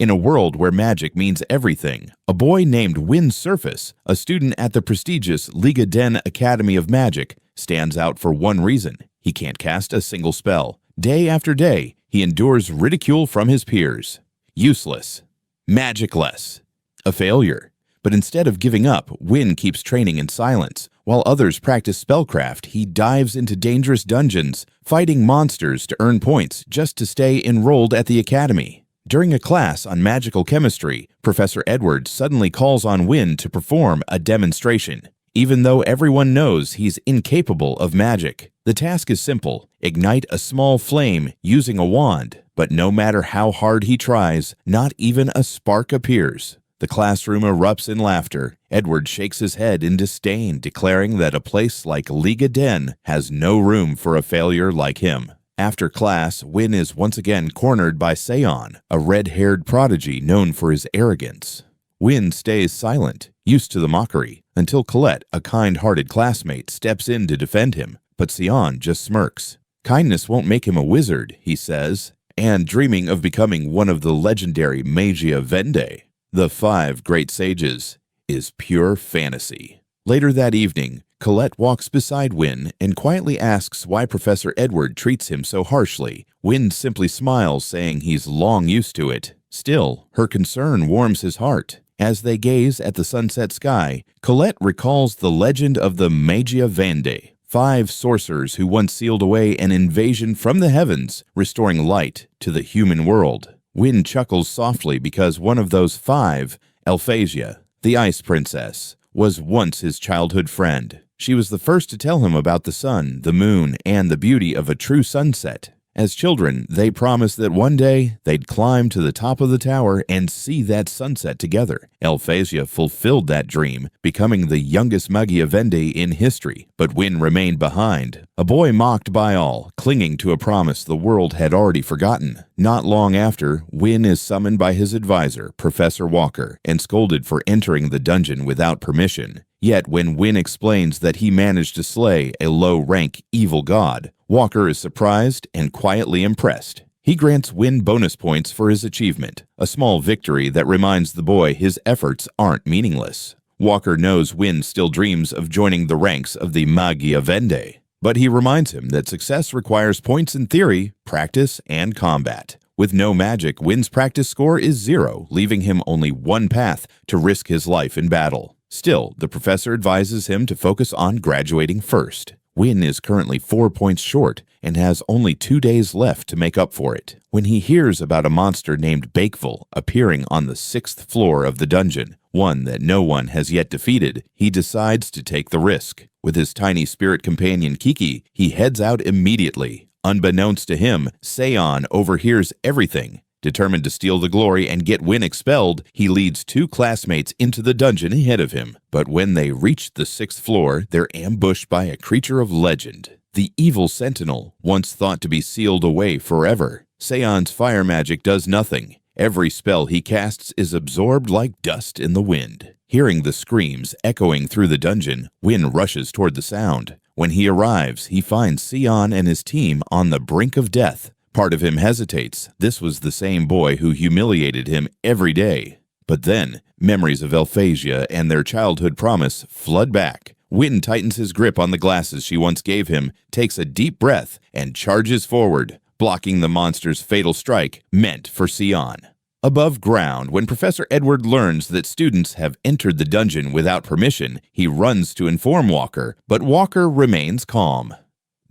In a world where magic means everything, a boy named Win Surface, a student at the prestigious Liga Den Academy of Magic, stands out for one reason: he can't cast a single spell. Day after day, he endures ridicule from his peers. Useless. Magicless. A failure. But instead of giving up, Win keeps training in silence. While others practice spellcraft, he dives into dangerous dungeons, fighting monsters to earn points just to stay enrolled at the academy. During a class on magical chemistry, Professor Edward suddenly calls on Win to perform a demonstration, even though everyone knows he's incapable of magic. The task is simple: ignite a small flame using a wand, but no matter how hard he tries, not even a spark appears. The classroom erupts in laughter. Edward shakes his head in disdain, declaring that a place like Liga Den has no room for a failure like him. After class, Win is once again cornered by Seon, a red-haired prodigy known for his arrogance. Win stays silent, used to the mockery, until Colette, a kind-hearted classmate, steps in to defend him, but Seon just smirks. Kindness won't make him a wizard, he says, and dreaming of becoming one of the legendary Magia Vendae, the 5 great sages, is pure fantasy. Later that evening, Colette walks beside Win and quietly asks why Professor Edward treats him so harshly. Win simply smiles, saying he's long used to it. Still, her concern warms his heart. As they gaze at the sunset sky, Colette recalls the legend of the Magia Vendae, 5 sorcerers who once sealed away an invasion from the heavens, restoring light to the human world. Win chuckles softly because one of those 5, Elphasia, the Ice Princess, was once his childhood friend. She was the first to tell him about the sun, the moon, and the beauty of a true sunset. As children, they promised that one day they'd climb to the top of the tower and see that sunset together. Elphasia fulfilled that dream, becoming the youngest Magia Vendae in history, but Win remained behind, a boy mocked by all, clinging to a promise the world had already forgotten. Not long after, Win is summoned by his advisor, Professor Walker, and scolded for entering the dungeon without permission. Yet when Win explains that he managed to slay a low-rank evil god, Walker is surprised and quietly impressed. He grants Win bonus points for his achievement, a small victory that reminds the boy his efforts aren't meaningless. Walker knows Win still dreams of joining the ranks of the Magia Vendae, but he reminds him that success requires points in theory, practice, and combat. With no magic, Win's practice score is 0, leaving him only one path to risk his life in battle. Still, the professor advises him to focus on graduating first. Win is currently 4 points short and has only 2 days left to make up for it. When he hears about a monster named Bakeful appearing on the 6th floor of the dungeon, one that no one has yet defeated, he decides to take the risk. With his tiny spirit companion Kiki, he heads out immediately. Unbeknownst to him, Seon overhears everything. Determined to steal the glory and get Win expelled, he leads 2 classmates into the dungeon ahead of him. But when they reach the 6th floor, they're ambushed by a creature of legend, the evil sentinel, once thought to be sealed away forever. Seon's fire magic does nothing. Every spell he casts is absorbed like dust in the wind. Hearing the screams echoing through the dungeon, Win rushes toward the sound. When he arrives, he finds Seon and his team on the brink of death. Part of him hesitates. This was the same boy who humiliated him every day. But then, memories of Elphasia and their childhood promise flood back. Win tightens his grip on the glasses she once gave him, takes a deep breath, and charges forward, blocking the monster's fatal strike meant for Seon. Above ground, when Professor Edward learns that students have entered the dungeon without permission, he runs to inform Walker, but Walker remains calm.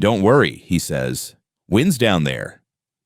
"Don't worry," he says. "Win's down there."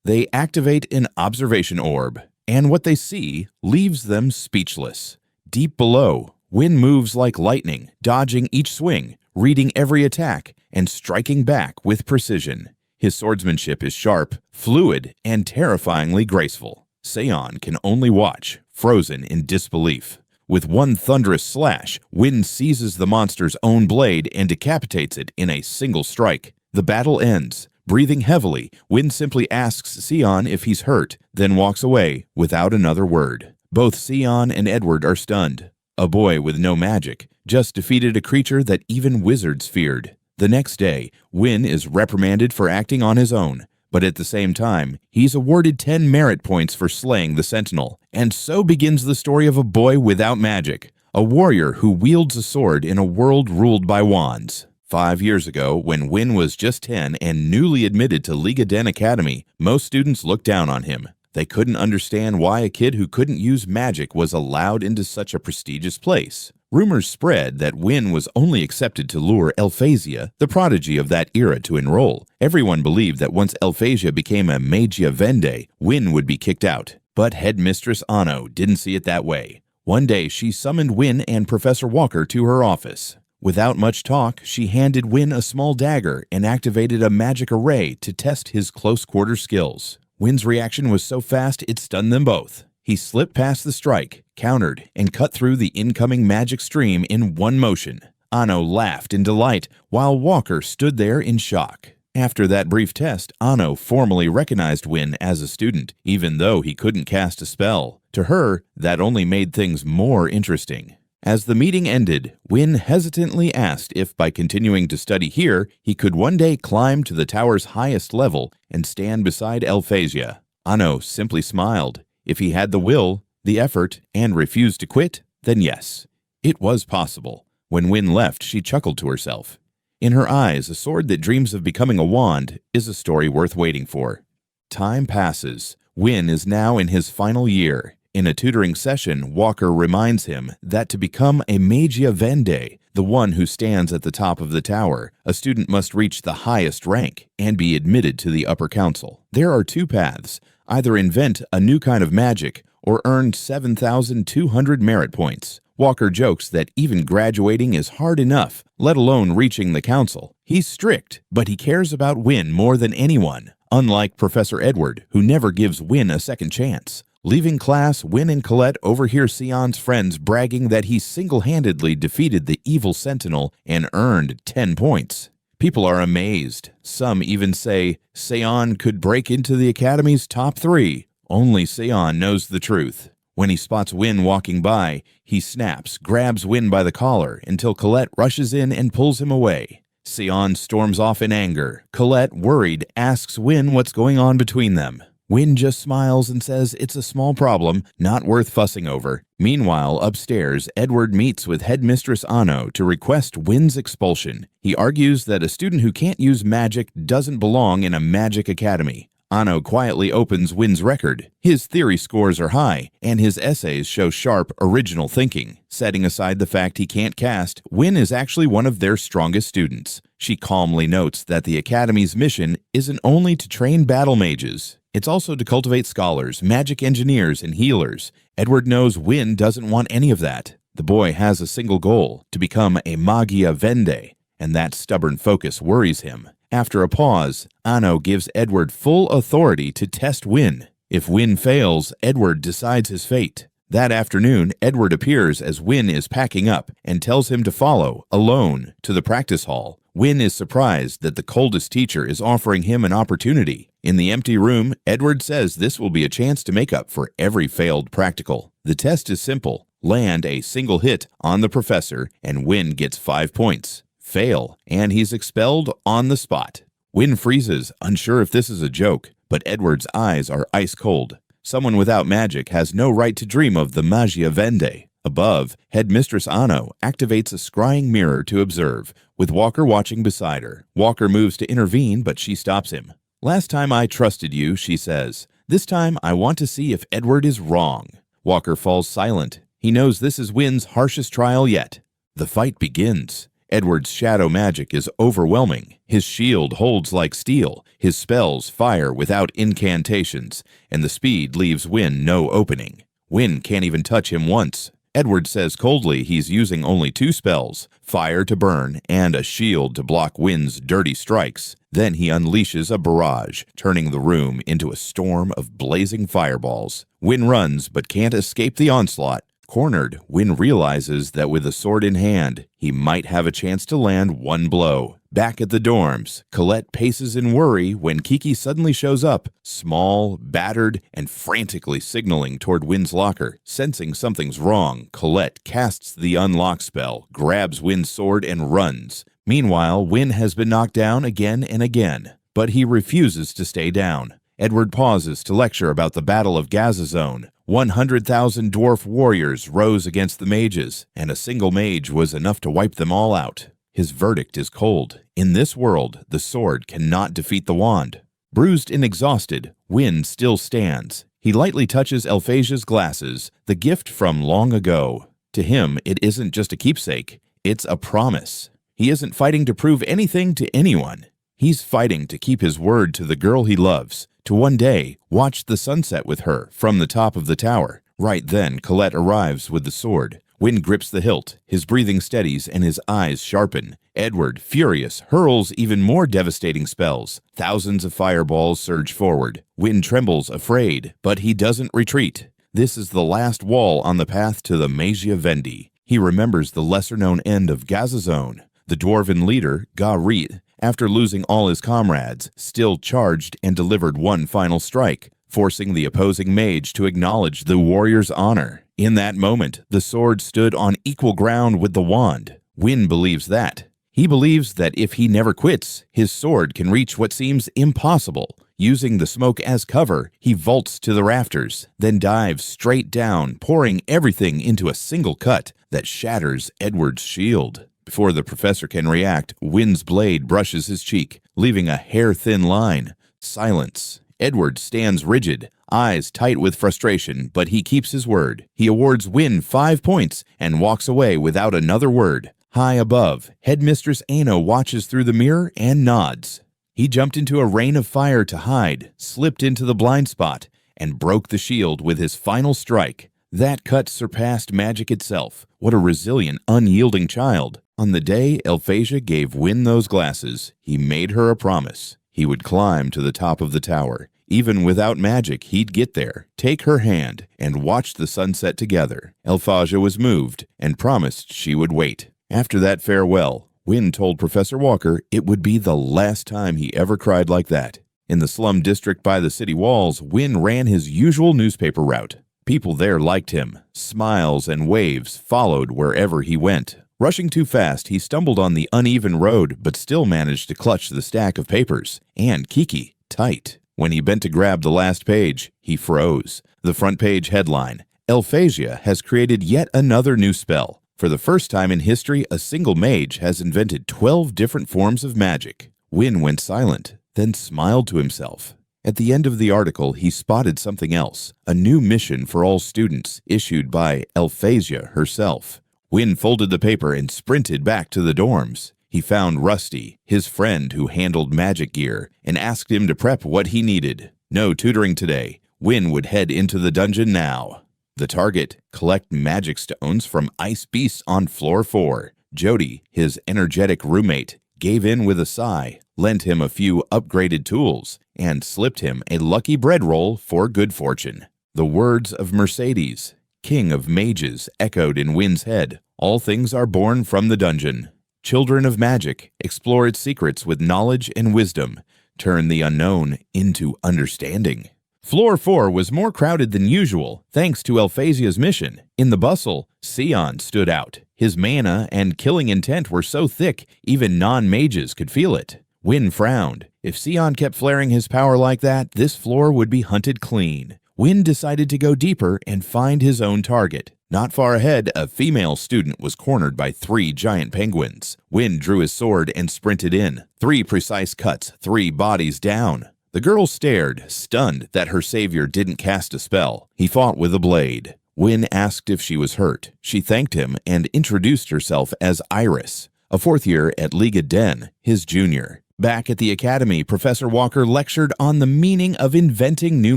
They activate an observation orb, and what they see leaves them speechless. Deep below, Win moves like lightning, dodging each swing, reading every attack, and striking back with precision. His swordsmanship is sharp, fluid, and terrifyingly graceful. Seon can only watch, frozen in disbelief. With one thunderous slash, Win seizes the monster's own blade and decapitates it in a single strike. The battle ends. Breathing heavily, Win simply asks Seon if he's hurt, then walks away without another word. Both Seon and Edward are stunned. A boy with no magic just defeated a creature that even wizards feared. The next day, Win is reprimanded for acting on his own, But at the same time, he's awarded 10 merit points for slaying the Sentinel. And so begins the story of a boy without magic, a warrior who wields a sword in a world ruled by wands. 5 years ago, when Win was just 10 and newly admitted to Liga Den Academy, most students looked down on him. They couldn't understand why a kid who couldn't use magic was allowed into such a prestigious place. Rumors spread that Win was only accepted to lure Elphasia, the prodigy of that era, to enroll. Everyone believed that once Elphasia became a Magia Vendi, Win would be kicked out. But Headmistress Anno didn't see it that way. One day, she summoned Win and Professor Walker to her office. Without much talk, she handed Win a small dagger and activated a magic array to test his close-quarter skills. Win's reaction was so fast it stunned them both. He slipped past the strike, countered, and cut through the incoming magic stream in one motion. Anno laughed in delight, while Walker stood there in shock. After that brief test, Anno formally recognized Win as a student, even though he couldn't cast a spell. To her, that only made things more interesting. As the meeting ended, Win hesitantly asked if by continuing to study here, he could one day climb to the tower's highest level and stand beside Elphasia. Anno simply smiled. If he had the will, the effort, and refused to quit, then yes, it was possible. When Win left, she chuckled to herself. In her eyes, a sword that dreams of becoming a wand is a story worth waiting for. Time passes. Win is now in his final year. In a tutoring session, Walker reminds him that to become a Magia Vendi, the one who stands at the top of the tower, a student must reach the highest rank and be admitted to the upper council. There are two paths: either invent a new kind of magic or earn 7,200 merit points. Walker jokes that even graduating is hard enough, let alone reaching the council. He's strict, but he cares about Win more than anyone, unlike Professor Edward, who never gives Win a second chance. Leaving class, Win and Colette overhear Sion's friends bragging that he single-handedly defeated the evil Sentinel and earned 10 points. People are amazed. Some even say Sion could break into the Academy's top 3. Only Sion knows the truth. When he spots Win walking by, he snaps, grabs Win by the collar until Colette rushes in and pulls him away. Sion storms off in anger. Colette, worried, asks Win what's going on between them. Win just smiles and says it's a small problem, not worth fussing over. Meanwhile, upstairs, Edward meets with Headmistress Anno to request Win's expulsion. He argues that a student who can't use magic doesn't belong in a magic academy. Anno quietly opens Win's record. His theory scores are high, and his essays show sharp, original thinking. Setting aside the fact he can't cast, Win is actually one of their strongest students. She calmly notes that the Academy's mission isn't only to train battle mages. It's also to cultivate scholars, magic engineers, and healers. Edward knows Win doesn't want any of that. The boy has a single goal: to become a Magia Vendi, and that stubborn focus worries him. After a pause, Anno gives Edward full authority to test Win. If Win fails, Edward decides his fate. That afternoon, Edward appears as Win is packing up and tells him to follow, alone, to the practice hall. Win is surprised that the coldest teacher is offering him an opportunity. In the empty room, Edward says this will be a chance to make up for every failed practical. The test is simple: land a single hit on the professor, and Win gets 5 points. Fail, and he's expelled on the spot. Win freezes, unsure if this is a joke, but Edward's eyes are ice cold. Someone without magic has no right to dream of the Magia Vendi. Above, Headmistress Anno activates a scrying mirror to observe, with Walker watching beside her. Walker moves to intervene, but she stops him. "Last time I trusted you," she says. "This time I want to see if Edward is wrong." Walker falls silent. He knows this is Win's harshest trial yet. The fight begins. Edward's shadow magic is overwhelming. His shield holds like steel, his spells fire without incantations, and the speed leaves Win no opening. Win can't even touch him once. Edward says coldly he's using only 2 spells, fire to burn and a shield to block Win's dirty strikes. Then he unleashes a barrage, turning the room into a storm of blazing fireballs. Win runs but can't escape the onslaught. Cornered, Win realizes that with a sword in hand, he might have a chance to land one blow. Back at the dorms, Colette paces in worry when Kiki suddenly shows up, small, battered, and frantically signaling toward Win's locker. Sensing something's wrong, Colette casts the unlock spell, grabs Win's sword, and runs. Meanwhile, Win has been knocked down again and again. but he refuses to stay down. Edward pauses to lecture about the Battle of Gazazone. 100,000 dwarf warriors rose against the mages, and a single mage was enough to wipe them all out. His verdict is cold. In this world, the sword cannot defeat the wand. Bruised and exhausted, Wynne still stands. He lightly touches Alphasia's glasses, the gift from long ago. To him, it isn't just a keepsake, it's a promise. He isn't fighting to prove anything to anyone. He's fighting to keep his word to the girl he loves, to one day watch the sunset with her from the top of the tower. Right then, Colette arrives with the sword. Wynne grips the hilt, his breathing steadies and his eyes sharpen. Edward, furious, hurls even more devastating spells. Thousands of fireballs surge forward. Wynne trembles, afraid, but he doesn't retreat. This is the last wall on the path to the Magia Vendi. He remembers the lesser-known end of Gazazone. The dwarven leader, Garit, after losing all his comrades, still charged and delivered one final strike, forcing the opposing mage to acknowledge the warrior's honor. In that moment, the sword stood on equal ground with the wand. Wynne believes that. He believes that if he never quits, his sword can reach what seems impossible. Using the smoke as cover, he vaults to the rafters, then dives straight down, pouring everything into a single cut that shatters Edward's shield. Before the professor can react, Wynne's blade brushes his cheek, leaving a hair-thin line. Silence. Edward stands rigid, eyes tight with frustration, but he keeps his word. He awards Wynne 5 points and walks away without another word. High above, Headmistress Ano watches through the mirror and nods. He jumped into a rain of fire to hide, slipped into the blind spot, and broke the shield with his final strike. That cut surpassed magic itself. What a resilient, unyielding child. On the day Alphasia gave Wynne those glasses, he made her a promise. He would climb to the top of the tower. Even without magic, he'd get there, take her hand, and watch the sunset together. Alphasia was moved and promised she would wait. After that farewell, Wynne told Professor Walker it would be the last time he ever cried like that. In the slum district by the city walls, Wynne ran his usual newspaper route. People there liked him. Smiles and waves followed wherever he went. Rushing too fast, he stumbled on the uneven road, but still managed to clutch the stack of papers, and Kiki, tight. When he bent to grab the last page, he froze. The front page headline, Alphasia has created yet another new spell. For the first time in history, a single mage has invented 12 different forms of magic. Wynne went silent, then smiled to himself. At the end of the article, he spotted something else, a new mission for all students, issued by Alphasia herself. Wynne folded the paper and sprinted back to the dorms. He found Rusty, his friend who handled magic gear, and asked him to prep what he needed. No tutoring today. Wynne would head into the dungeon now. The target, collect magic stones from ice beasts on floor 4. Jody, his energetic roommate, gave in with a sigh, lent him a few upgraded tools, and slipped him a lucky bread roll for good fortune. The words of Mercedes, King of Mages, echoed in Wynne's head. All things are born from the dungeon. Children of magic, explore its secrets with knowledge and wisdom. Turn the unknown into understanding. Floor 4 was more crowded than usual, thanks to Alphasia's mission. In the bustle, Sion stood out. His mana and killing intent were so thick, even non-mages could feel it. Wynne frowned. If Sion kept flaring his power like that, this floor would be hunted clean. Wynne decided to go deeper and find his own target. Not far ahead, a female student was cornered by 3 giant penguins. Wynne drew his sword and sprinted in. 3 precise cuts, 3 bodies down. The girl stared, stunned that her savior didn't cast a spell. He fought with a blade. Wynne asked if she was hurt. She thanked him and introduced herself as Iris, a 4th year at Liga Den, his junior. Back at the academy, Professor Walker lectured on the meaning of inventing new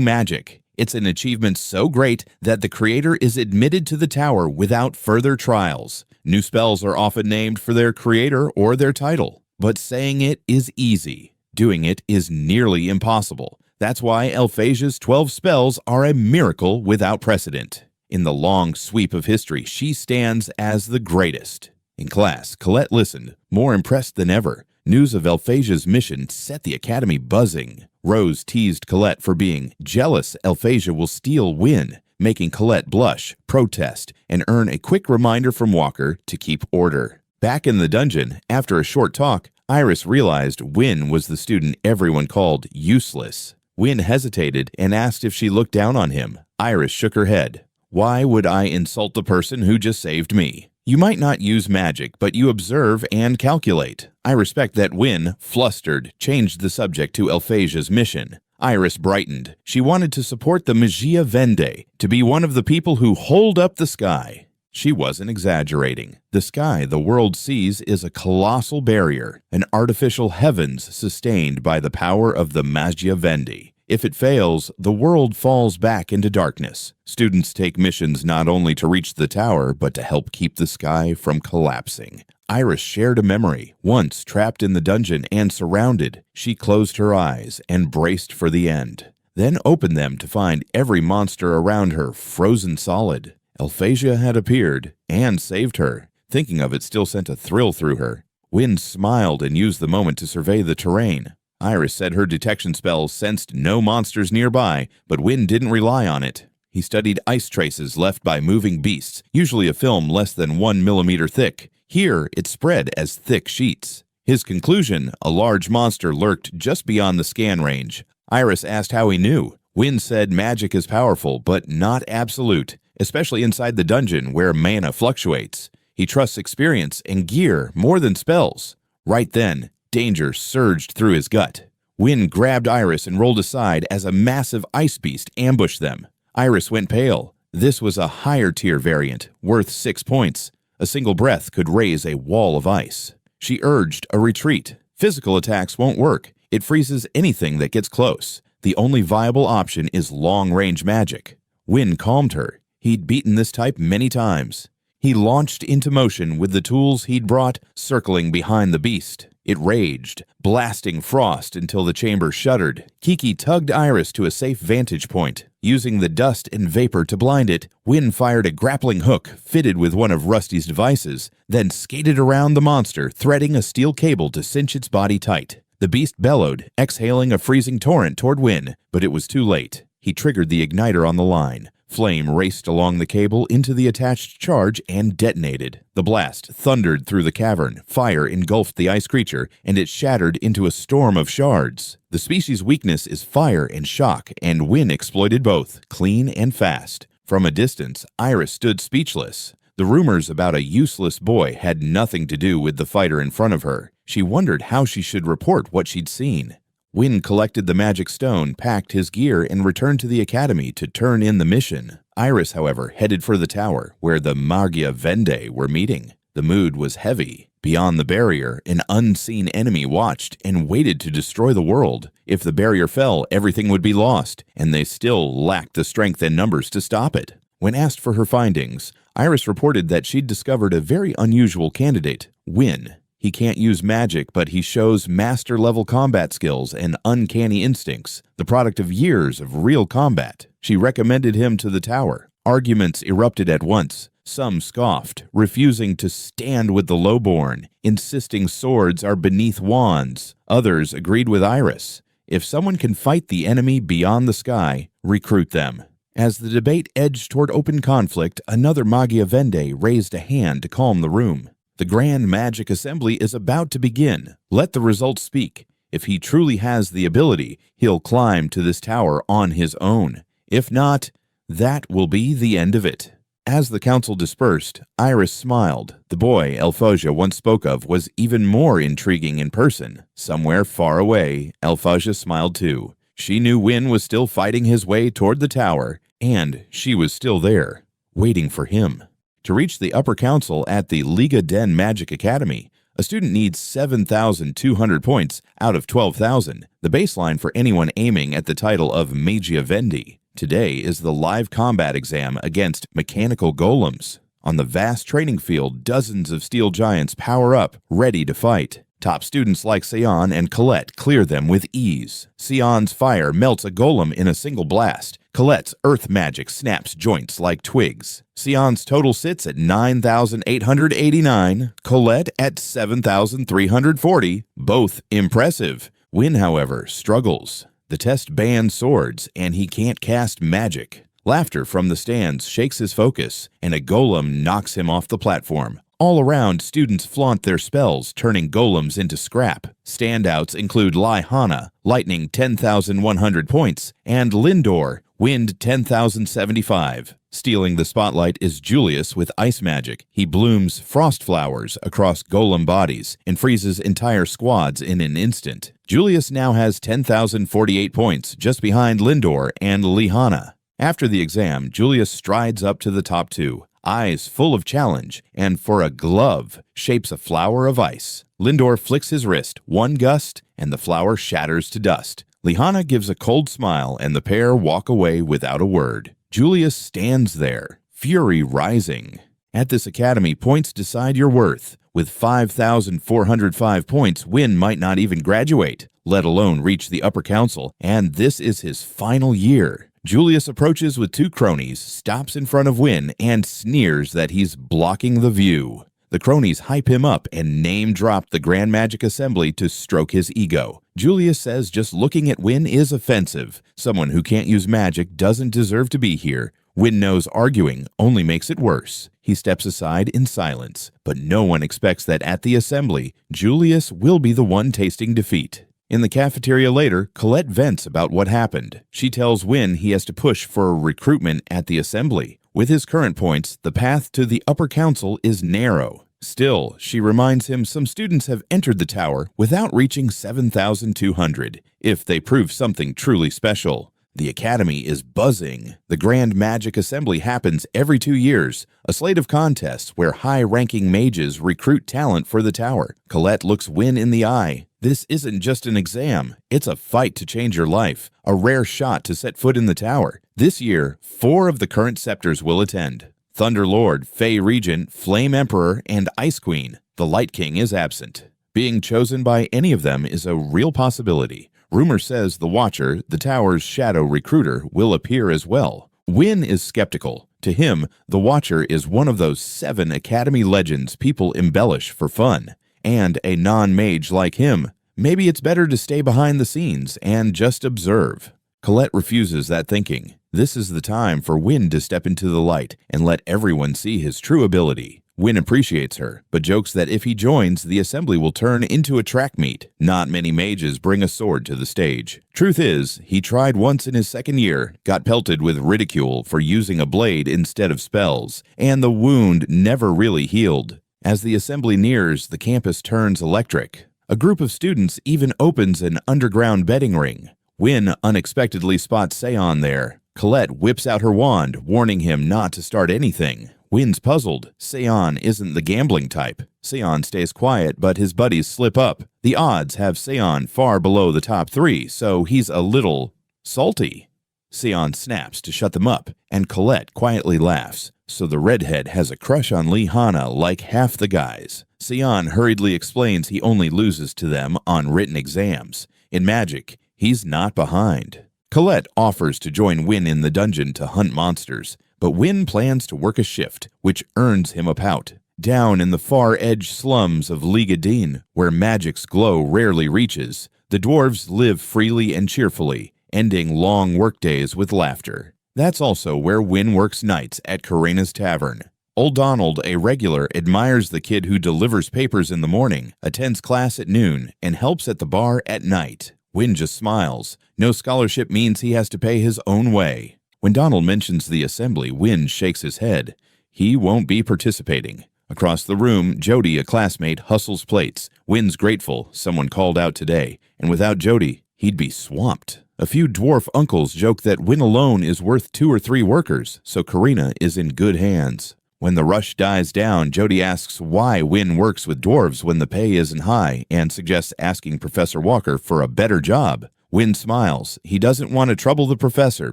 magic. It's an achievement so great that the creator is admitted to the tower without further trials. New spells are often named for their creator or their title, but saying it is easy. Doing it is nearly impossible. That's why Alphasia's 12 spells are a miracle without precedent. In the long sweep of history, she stands as the greatest. In class, Colette listened, more impressed than ever. News of Alphasia's mission set the academy buzzing. Rose teased Colette for being jealous Alphasia will steal Wynne, making Colette blush, protest, and earn a quick reminder from Walker to keep order. Back in the dungeon, after a short talk, Iris realized Win was the student everyone called useless. Win hesitated and asked if she looked down on him. Iris shook her head. "Why would I insult the person who just saved me? You might not use magic, but you observe and calculate. I respect that." Win, flustered, changed the subject to Alphasia's mission. Iris brightened. She wanted to support the Magia Vendi, to be one of the people who hold up the sky. She wasn't exaggerating. The sky the world sees is a colossal barrier, an artificial heavens sustained by the power of the Magia Vendi. If it fails, the world falls back into darkness. Students take missions not only to reach the tower, but to help keep the sky from collapsing. Iris shared a memory. Once trapped in the dungeon and surrounded, she closed her eyes and braced for the end. Then opened them to find every monster around her frozen solid. Alphasia had appeared and saved her. Thinking of it still sent a thrill through her. Win smiled and used the moment to survey the terrain. Iris said her detection spells sensed no monsters nearby, but Win didn't rely on it. He studied ice traces left by moving beasts, usually a film less than 1 millimeter thick. Here, it spread as thick sheets. His conclusion, a large monster lurked just beyond the scan range. Iris asked how he knew. Win said magic is powerful, but not absolute, especially inside the dungeon where mana fluctuates. He trusts experience and gear more than spells. Right then, danger surged through his gut. Win grabbed Iris and rolled aside as a massive ice beast ambushed them. Iris went pale. This was a higher tier variant, worth 6 points. A single breath could raise a wall of ice. She urged a retreat. Physical attacks won't work. It freezes anything that gets close. The only viable option is long-range magic. Win calmed her. He'd beaten this type many times. He launched into motion with the tools he'd brought, circling behind the beast. It raged, blasting frost until the chamber shuddered. Kiki tugged Iris to a safe vantage point. Using the dust and vapor to blind it, Win fired a grappling hook fitted with one of Rusty's devices, then skated around the monster, threading a steel cable to cinch its body tight. The beast bellowed, exhaling a freezing torrent toward Win, but it was too late. He triggered the igniter on the line. Flame raced along the cable into the attached charge and detonated. The blast thundered through the cavern, fire engulfed the ice creature, and it shattered into a storm of shards. The species' weakness is fire and shock, and Win exploited both, clean and fast. From a distance, Iris stood speechless. The rumors about a useless boy had nothing to do with the fighter in front of her. She wondered how she should report what she'd seen. Win collected the magic stone, packed his gear, and returned to the academy to turn in the mission. Iris, however, headed for the tower, where the Magia Vendi were meeting. The mood was heavy. Beyond the barrier, an unseen enemy watched and waited to destroy the world. If the barrier fell, everything would be lost, and they still lacked the strength and numbers to stop it. When asked for her findings, Iris reported that she'd discovered a very unusual candidate, Win. He can't use magic, but he shows master-level combat skills and uncanny instincts, the product of years of real combat. She recommended him to the tower. Arguments erupted at once. Some scoffed, refusing to stand with the lowborn, insisting swords are beneath wands. Others agreed with Iris. If someone can fight the enemy beyond the sky, recruit them. As the debate edged toward open conflict, another Magia Vendi raised a hand to calm the room. The Grand Magic Assembly is about to begin. Let the results speak. If he truly has the ability, he'll climb to this tower on his own. If not, that will be the end of it. As the council dispersed, Iris smiled. The boy Alphasia once spoke of was even more intriguing in person. Somewhere far away, Alphasia smiled too. She knew Win was still fighting his way toward the tower, and she was still there, waiting for him. To reach the upper council at the Liga Den Magic Academy, a student needs 7,200 points out of 12,000, the baseline for anyone aiming at the title of Magia Vendi. Today is the live combat exam against mechanical golems. On the vast training field, dozens of steel giants power up, ready to fight. Top students like Sion and Colette clear them with ease. Sion's fire melts a golem in a single blast. Colette's earth magic snaps joints like twigs. Sion's total sits at 9,889, Colette at 7,340, both impressive. Win, however, struggles. The test bans swords, and he can't cast magic. Laughter from the stands shakes his focus, and a golem knocks him off the platform. All around, students flaunt their spells, turning golems into scrap. Standouts include Lihana, lightning 10,100 points, and Lindor, wind 10,075. Stealing the spotlight is Julius with ice magic. He blooms frost flowers across golem bodies and freezes entire squads in an instant. Julius now has 10,048 points, just behind Lindor and Lihana. After the exam, Julius strides up to the top two, eyes full of challenge, and for a glove, shapes a flower of ice. Lindor flicks his wrist, one gust, and the flower shatters to dust. Lihana gives a cold smile, and the pair walk away without a word. Julius stands there, fury rising. At this academy, points decide your worth. With 5,405 points, Wynn might not even graduate, let alone reach the upper council, and this is his final year. Julius approaches with two cronies, stops in front of Wynn, and sneers that he's blocking the view. The cronies hype him up and name-drop the Grand Magic Assembly to stroke his ego. Julius says just looking at Wynn is offensive. Someone who can't use magic doesn't deserve to be here. Wynn knows arguing only makes it worse. He steps aside in silence, but no one expects that at the assembly, Julius will be the one tasting defeat. In the cafeteria later, Colette vents about what happened. She tells Wynn he has to push for recruitment at the assembly. With his current points, the path to the upper council is narrow. Still, she reminds him some students have entered the tower without reaching 7,200, if they prove something truly special. The academy is buzzing. The Grand Magic Assembly happens every 2 years, a slate of contests where high-ranking mages recruit talent for the tower. Colette looks Wynn in the eye. This isn't just an exam. It's a fight to change your life, a rare shot to set foot in the tower. This year, 4 of the current scepters will attend. Thunder Lord, Fey Regent, Flame Emperor, and Ice Queen. The Light King is absent. Being chosen by any of them is a real possibility. Rumor says the Watcher, the tower's shadow recruiter, will appear as well. Wynn is skeptical. To him, the Watcher is one of those 7 Academy legends people embellish for fun. And a non-mage like him, maybe it's better to stay behind the scenes and just observe. Colette refuses that thinking. This is the time for Wynn to step into the light and let everyone see his true ability. Wynn appreciates her, but jokes that if he joins, the assembly will turn into a track meet. Not many mages bring a sword to the stage. Truth is, he tried once in his second year, got pelted with ridicule for using a blade instead of spells, and the wound never really healed. As the assembly nears, the campus turns electric. A group of students even opens an underground betting ring. Wynn unexpectedly spots Seon there. Colette whips out her wand, warning him not to start anything. Wynn's puzzled. Seon isn't the gambling type. Seon stays quiet, but his buddies slip up. The odds have Seon far below the top 3, so he's a little salty. Seon snaps to shut them up, and Colette quietly laughs. So the redhead has a crush on Lihana like half the guys. Seon hurriedly explains he only loses to them on written exams. In magic, he's not behind. Colette offers to join Wynn in the dungeon to hunt monsters, but Wynn plans to work a shift, which earns him a pout. Down in the far-edge slums of Ligadine, where magic's glow rarely reaches, the dwarves live freely and cheerfully, ending long workdays with laughter. That's also where Wynn works nights at Karina's Tavern. Old Donald, a regular, admires the kid who delivers papers in the morning, attends class at noon, and helps at the bar at night. Wynn just smiles. No scholarship means he has to pay his own way. When Donald mentions the assembly, Wynn shakes his head. He won't be participating. Across the room, Jody, a classmate, hustles plates. Wynn's grateful someone called out today, and without Jody, he'd be swamped. A few dwarf uncles joke that Wynn alone is worth 2 or 3 workers, so Karina is in good hands. When the rush dies down, Jody asks why Wynn works with dwarves when the pay isn't high and suggests asking Professor Walker for a better job. Wynn smiles. He doesn't want to trouble the professor.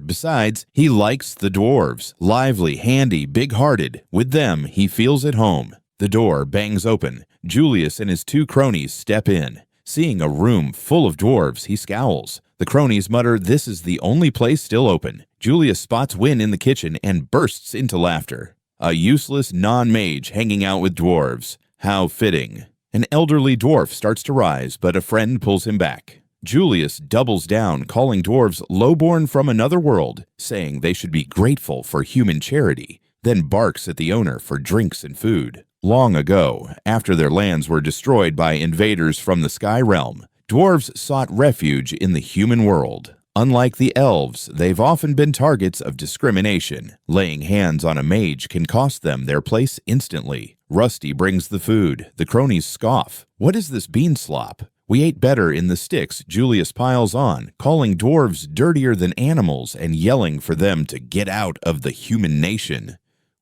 Besides, he likes the dwarves. Lively, handy, big-hearted. With them, he feels at home. The door bangs open. Julius and his 2 cronies step in. Seeing a room full of dwarves, he scowls. The cronies mutter this is the only place still open. Julius spots Wynn in the kitchen and bursts into laughter. A useless non-mage hanging out with dwarves. How fitting. An elderly dwarf starts to rise, but a friend pulls him back. Julius doubles down, calling dwarves lowborn from another world, saying they should be grateful for human charity, then barks at the owner for drinks and food. Long ago, after their lands were destroyed by invaders from the Sky Realm, dwarves sought refuge in the human world. Unlike the elves, they've often been targets of discrimination. Laying hands on a mage can cost them their place instantly. Rusty brings the food. The cronies scoff. What is this bean slop? We ate better in the sticks, Julius piles on, calling dwarves dirtier than animals and yelling for them to get out of the human nation.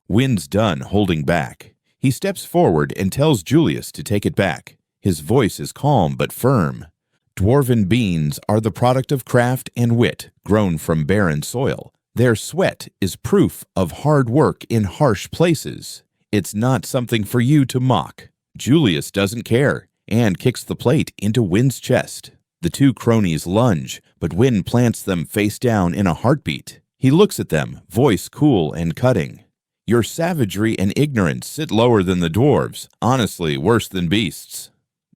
Wyn's done holding back. He steps forward and tells Julius to take it back. His voice is calm but firm. Dwarven beans are the product of craft and wit, grown from barren soil. Their sweat is proof of hard work in harsh places. It's not something for you to mock. Julius doesn't care and kicks the plate into Wyn's chest. The two cronies lunge, but Wyn plants them face down in a heartbeat. He looks at them, voice cool and cutting. Your savagery and ignorance sit lower than the dwarves, honestly worse than beasts.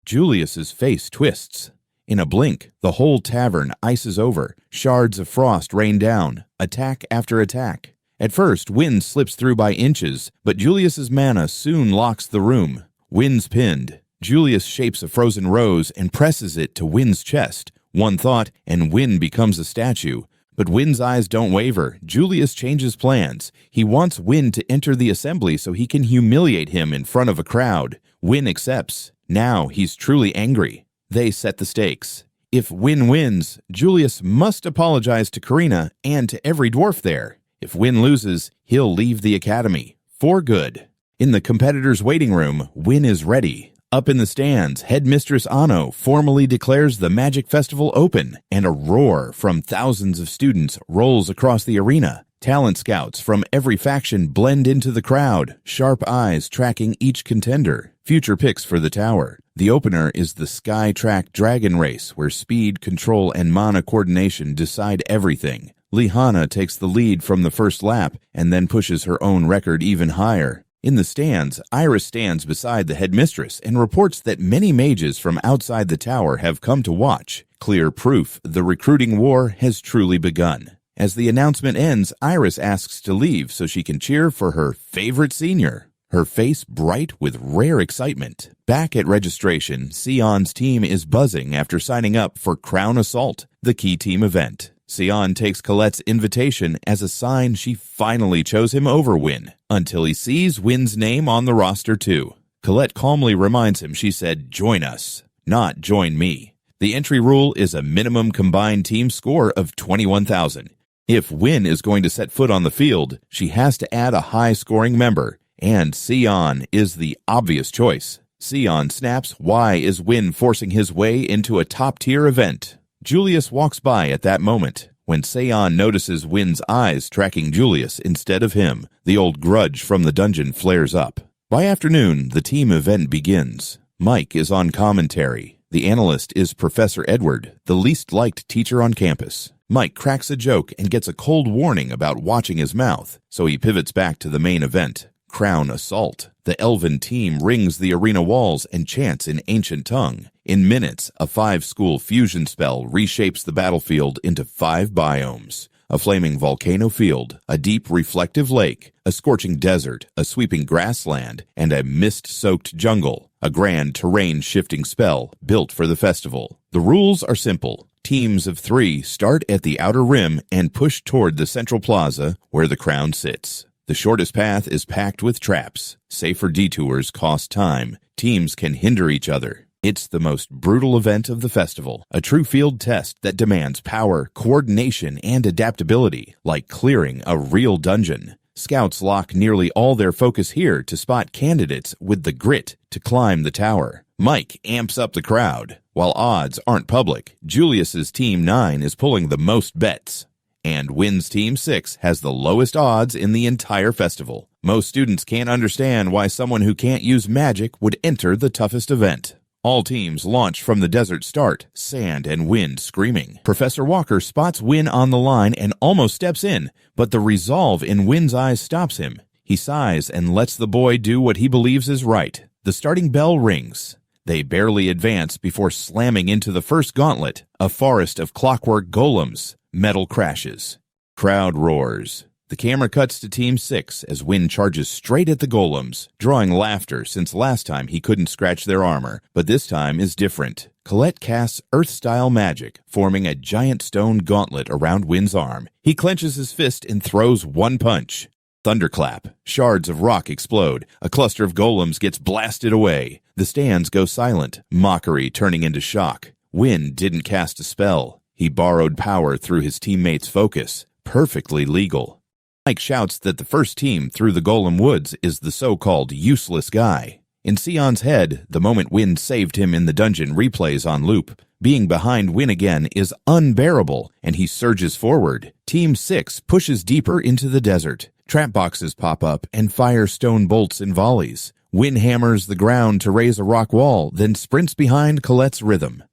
Julius's face twists. In a blink, the whole tavern ices over. Shards of frost rain down, attack after attack. At first, Wyn slips through by inches, but Julius's mana soon locks the room. Wyn's pinned. Julius shapes a frozen rose and presses it to Wyn's chest. One thought, and Wyn becomes a statue. But Wyn's eyes don't waver. Julius changes plans. He wants Wyn to enter the assembly so he can humiliate him in front of a crowd. Wyn accepts. Now he's truly angry. They set the stakes. If Wyn wins, Julius must apologize to Karina and to every dwarf there. If Wyn loses, he'll leave the academy. For good. In the competitors' waiting room, Wyn is ready. Up in the stands, Headmistress Anno formally declares the Magic Festival open, and a roar from thousands of students rolls across the arena. Talent scouts from every faction blend into the crowd, sharp eyes tracking each contender. Future picks for the tower. The opener is the Sky Track Dragon Race, where speed, control, and mana coordination decide everything. Lihana takes the lead from the first lap, and then pushes her own record even higher. In the stands, Iris stands beside the headmistress and reports that many mages from outside the tower have come to watch. Clear proof the recruiting war has truly begun. As the announcement ends, Iris asks to leave so she can cheer for her favorite senior. Her face bright with rare excitement. Back at registration, Sion's team is buzzing after signing up for Crown Assault, the key team event. Sion takes Colette's invitation as a sign she finally chose him over Wyn, until he sees Wyn's name on the roster too. Colette calmly reminds him she said, "Join us, not join me." The entry rule is a minimum combined team score of 21,000. If Wyn is going to set foot on the field, she has to add a high-scoring member, and Sion is the obvious choice. Sion snaps, why is Wyn forcing his way into a top-tier event? Julius walks by at that moment. When Sion notices Wyn's eyes tracking Julius instead of him, the old grudge from the dungeon flares up. By afternoon, the team event begins. Mike is on commentary. The analyst is Professor Edward, the least liked teacher on campus. Mike cracks a joke and gets a cold warning about watching his mouth, so he pivots back to the main event. Crown Assault. The elven team rings the arena walls and chants in ancient tongue. In minutes, a 5-school fusion spell reshapes the battlefield into 5 biomes. A flaming volcano field, a deep reflective lake, a scorching desert, a sweeping grassland, and a mist-soaked jungle. A grand terrain-shifting spell built for the festival. The rules are simple. Teams of 3 start at the outer rim and push toward the central plaza where the crown sits. The shortest path is packed with traps. Safer detours cost time. Teams can hinder each other. It's the most brutal event of the festival, a true field test that demands power, coordination, and adaptability, like clearing a real dungeon. Scouts lock nearly all their focus here to spot candidates with the grit to climb the tower. Mike amps up the crowd. While odds aren't public, Julius's Team 9 is pulling the most bets. And Wyn's Team 6 has the lowest odds in the entire festival. Most students can't understand why someone who can't use magic would enter the toughest event. All teams launch from the desert start, sand and wind screaming. Professor Walker spots Wyn on the line and almost steps in, but the resolve in Wyn's eyes stops him. He sighs and lets the boy do what he believes is right. The starting bell rings. They barely advance before slamming into the first gauntlet, a forest of clockwork golems. Metal crashes. Crowd roars. The camera cuts to Team 6 as Win charges straight at the golems, drawing laughter since last time he couldn't scratch their armor, but this time is different. Colette casts Earth-style magic, forming a giant stone gauntlet around Win's arm. He clenches his fist and throws one punch. Thunderclap. Shards of rock explode. A cluster of golems gets blasted away. The stands go silent, mockery turning into shock. Win didn't cast a spell. He borrowed power through his teammates' focus. Perfectly legal. Mike shouts that the first team through the golem woods is the so-called useless guy. In Sion's head, the moment Win saved him in the dungeon replays on loop. Being behind Win again is unbearable, and he surges forward. Team 6 pushes deeper into the desert. Trap boxes pop up and fire stone bolts in volleys. Win hammers the ground to raise a rock wall, then sprints behind Colette's rhythm.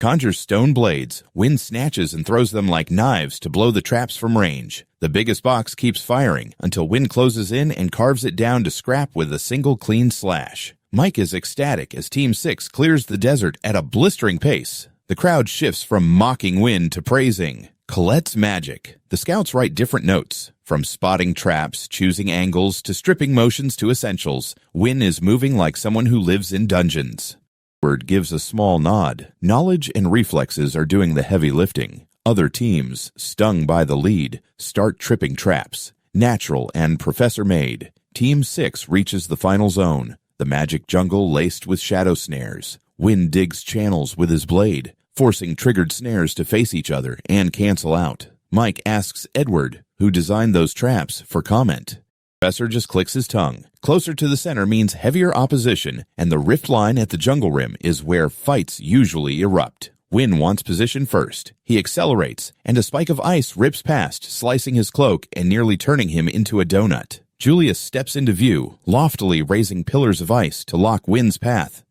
Conjures stone blades. Win snatches and throws them like knives to blow the traps from range. The biggest box keeps firing until Win closes in and carves it down to scrap with a single clean slash. Mike is ecstatic as Team 6 clears the desert at a blistering pace. The crowd shifts from mocking Win to praising Colette's magic. The scouts write different notes. From spotting traps, choosing angles, to stripping motions to essentials, Win is moving like someone who lives in dungeons. Edward gives a small nod. Knowledge and reflexes are doing the heavy lifting. Other teams, stung by the lead, start tripping traps. Natural and professor-made. Team 6 reaches the final zone, the magic jungle laced with shadow snares. Win digs channels with his blade, forcing triggered snares to face each other and cancel out. Mike asks Edward, who designed those traps, for comment. Professor just clicks his tongue. Closer to the center means heavier opposition, and the rift line at the jungle rim is where fights usually erupt. Win wants position first. He accelerates, and a spike of ice rips past, slicing his cloak and nearly turning him into a donut. Julius steps into view, loftily raising pillars of ice to lock Win's path.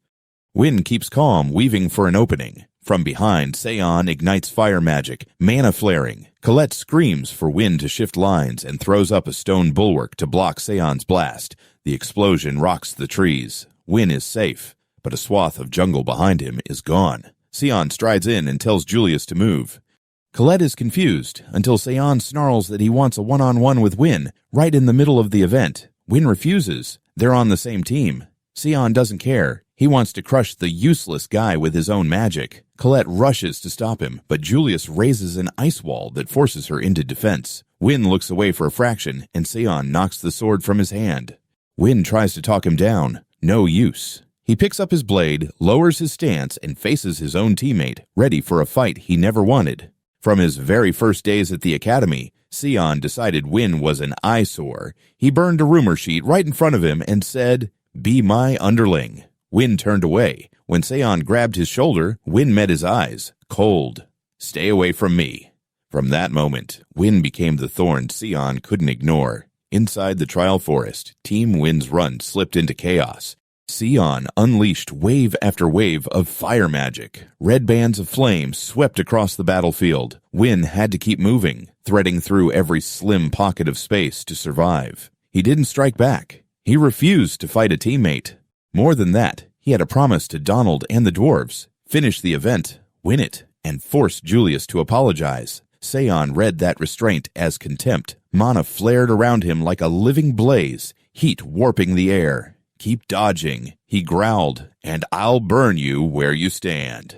Win keeps calm, weaving for an opening. From behind, Seon ignites fire magic, mana flaring. Colette screams for Win to shift lines and throws up a stone bulwark to block Seon's blast. The explosion rocks the trees. Win is safe, but a swath of jungle behind him is gone. Seon strides in and tells Julius to move. Colette is confused until Seon snarls that he wants a one-on-one with Win right in the middle of the event. Win refuses. They're on the same team. Seon doesn't care. He wants to crush the useless guy with his own magic. Colette rushes to stop him, but Julius raises an ice wall that forces her into defense. Win looks away for a fraction, and Seon knocks the sword from his hand. Win tries to talk him down. No use. He picks up his blade, lowers his stance, and faces his own teammate, ready for a fight he never wanted. From his very first days at the academy, Seon decided Win was an eyesore. He burned a rumor sheet right in front of him and said, "Be my underling." Win turned away. When Seon grabbed his shoulder, Win met his eyes, cold. "Stay away from me." From that moment, Win became the thorn Seon couldn't ignore. Inside the trial forest, Team Win's run slipped into chaos. Seon unleashed wave after wave of fire magic. Red bands of flame swept across the battlefield. Win had to keep moving, threading through every slim pocket of space to survive. He didn't strike back. He refused to fight a teammate. More than that, he had a promise to Donald and the dwarves: finish the event, win it, and force Julius to apologize. Seon read that restraint as contempt. Mana flared around him like a living blaze, heat warping the air. "Keep dodging," he growled, "and I'll burn you where you stand."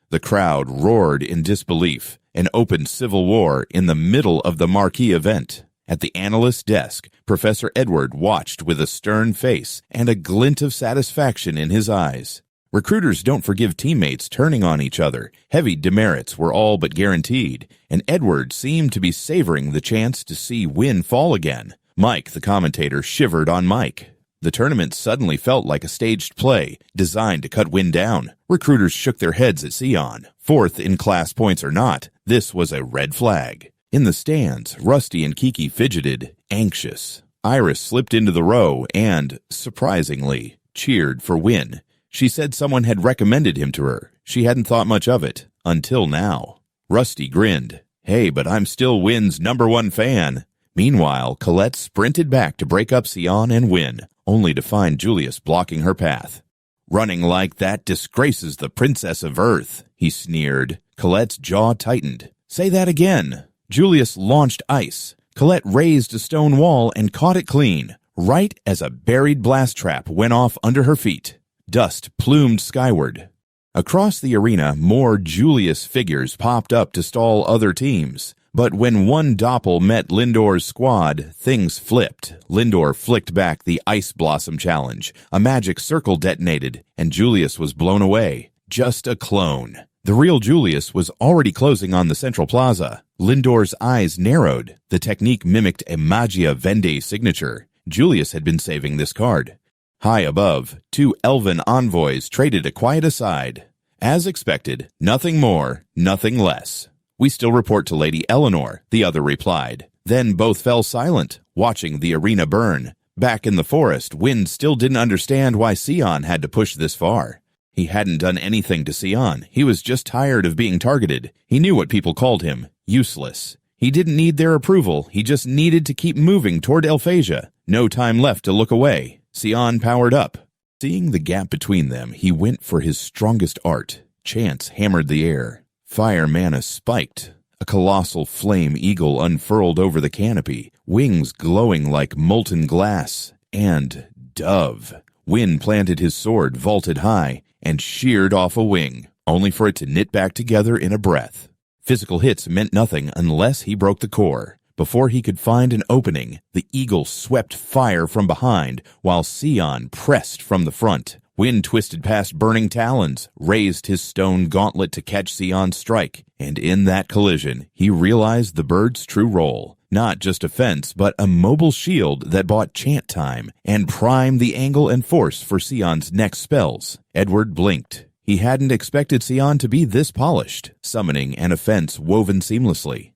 The crowd roared in disbelief, an open civil war in the middle of the marquee event. At the analyst's desk, Professor Edward watched with a stern face and a glint of satisfaction in his eyes. Recruiters don't forgive teammates turning on each other. Heavy demerits were all but guaranteed, and Edward seemed to be savoring the chance to see Win fall again. Mike, the commentator, shivered on Mike. The tournament suddenly felt like a staged play, designed to cut Win down. Recruiters shook their heads at Seon. Fourth in class points or not, this was a red flag. In the stands, Rusty and Kiki fidgeted, anxious. Iris slipped into the row and, surprisingly, cheered for Win. She said someone had recommended him to her. She hadn't thought much of it, until now. Rusty grinned. "Hey, but I'm still Win's #1 fan." Meanwhile, Colette sprinted back to break up Seon and Win, only to find Julius blocking her path. "Running like that disgraces the Princess of Earth," he sneered. Colette's jaw tightened. "Say that again." Julius launched ice. Colette raised a stone wall and caught it clean, right as a buried blast trap went off under her feet. Dust plumed skyward. Across the arena, more Julius figures popped up to stall other teams. But when one Doppel met Lindor's squad, things flipped. Lindor flicked back the Ice Blossom Challenge. A magic circle detonated, and Julius was blown away. Just a clone. The real Julius was already closing on the central plaza. Lindor's eyes narrowed. The technique mimicked a Magia Vendi signature. Julius had been saving this card. High above, two elven envoys traded a quiet aside. As expected, nothing more, nothing less. "We still report to Lady Eleanor," the other replied. Then both fell silent, watching the arena burn. Back in the forest, Wynn still didn't understand why Sion had to push this far. He hadn't done anything to Sion. He was just tired of being targeted. He knew what people called him, useless. He didn't need their approval. He just needed to keep moving toward Elphasia. No time left to look away. Sion powered up. Seeing the gap between them, he went for his strongest art. Chance hammered the air. Fire mana spiked. A colossal flame eagle unfurled over the canopy, wings glowing like molten glass. And dove. Wynn planted his sword vaulted high and sheared off a wing, only for it to knit back together in a breath. Physical hits meant nothing unless he broke the core. Before he could find an opening, the eagle swept fire from behind, while Sion pressed from the front. Wynn twisted past burning talons, raised his stone gauntlet to catch Sion's strike, and in that collision, he realized the bird's true role. Not just a fence, but a mobile shield that bought chant time and primed the angle and force for Sion's next spells. Edward blinked. He hadn't expected Sion to be this polished, summoning an offense woven seamlessly.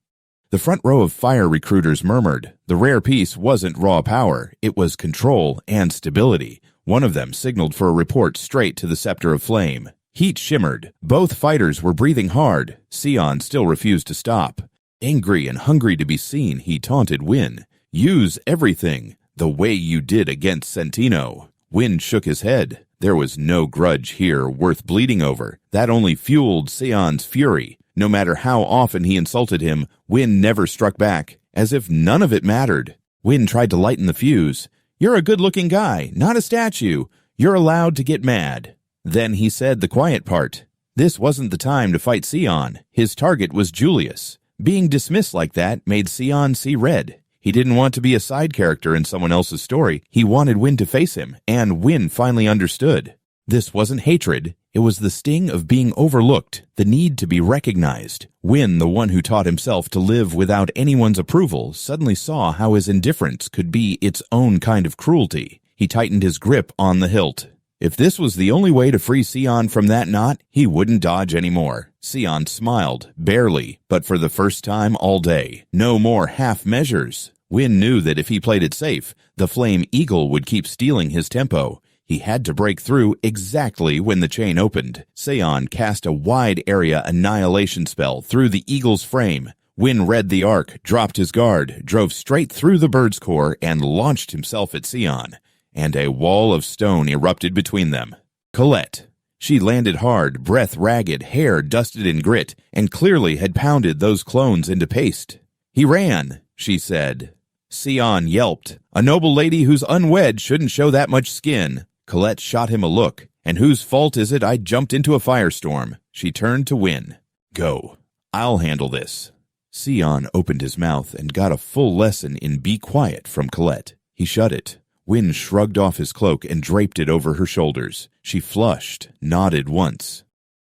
The front row of fire recruiters murmured. The rare piece wasn't raw power, it was control and stability. One of them signaled for a report straight to the Scepter of Flame. Heat shimmered. Both fighters were breathing hard. Sion still refused to stop. Angry and hungry to be seen, he taunted Wynn. "Use everything, the way you did against Centino." Wynn shook his head. There was no grudge here worth bleeding over. That only fueled Sion's fury. No matter how often he insulted him, Wynn never struck back, as if none of it mattered. Wynn tried to lighten the fuse. "You're a good-looking guy, not a statue. You're allowed to get mad." Then he said the quiet part. This wasn't the time to fight Sion. His target was Julius. Being dismissed like that made Sion see red. He didn't want to be a side character in someone else's story. He wanted Wynn to face him, and Wynn finally understood. This wasn't hatred. It was the sting of being overlooked, the need to be recognized. Wynn, the one who taught himself to live without anyone's approval, suddenly saw how his indifference could be its own kind of cruelty. He tightened his grip on the hilt. If this was the only way to free Sion from that knot, he wouldn't dodge anymore. Sion smiled, barely, but for the first time all day. No more half measures. Wynn knew that if he played it safe, the Flame Eagle would keep stealing his tempo. He had to break through exactly when the chain opened. Sion cast a wide-area annihilation spell through the eagle's frame. Wynn read the arc, dropped his guard, drove straight through the bird's core, and launched himself at Sion. And a wall of stone erupted between them. Colette. She landed hard, breath ragged, hair dusted in grit, and clearly had pounded those clones into paste. "He ran," she said. Sion yelped. "A noble lady who's unwed shouldn't show that much skin." Colette shot him a look. "And whose fault is it I jumped into a firestorm?" She turned to Wynn. "Go. I'll handle this." Sion opened his mouth and got a full lesson in be quiet from Colette. He shut it. Wynn shrugged off his cloak and draped it over her shoulders. She flushed, nodded once.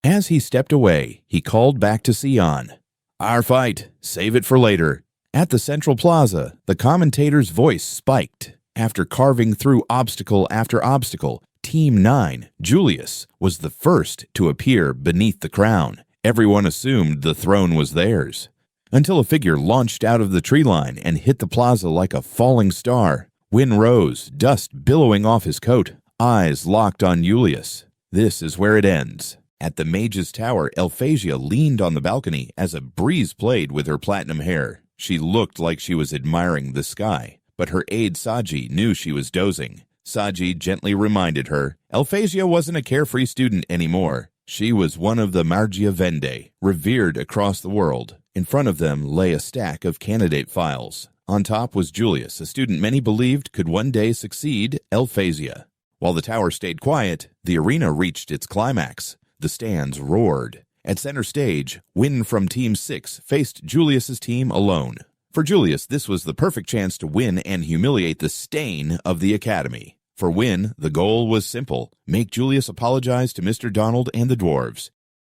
As he stepped away, he called back to Sion. "Our fight. Save it for later." At the central plaza, the commentator's voice spiked. After carving through obstacle after obstacle, Team 9, Julius, was the first to appear beneath the crown. Everyone assumed the throne was theirs. Until a figure launched out of the tree line and hit the plaza like a falling star. Wynn rose, dust billowing off his coat, eyes locked on Julius. This is where it ends. At the Mage's Tower, Elphasia leaned on the balcony as a breeze played with her platinum hair. She looked like she was admiring the sky, but her aide Saji knew she was dozing. Saji gently reminded her, Elphasia wasn't a carefree student anymore. She was one of the Magia Vendi, revered across the world. In front of them lay a stack of candidate files. On top was Julius, a student many believed could one day succeed Elphasia. While the tower stayed quiet, the arena reached its climax. The stands roared. At center stage, Win from Team 6 faced Julius's team alone. For Julius, this was the perfect chance to win and humiliate the stain of the academy. For Win, the goal was simple: make Julius apologize to Mr. Donald and the dwarves.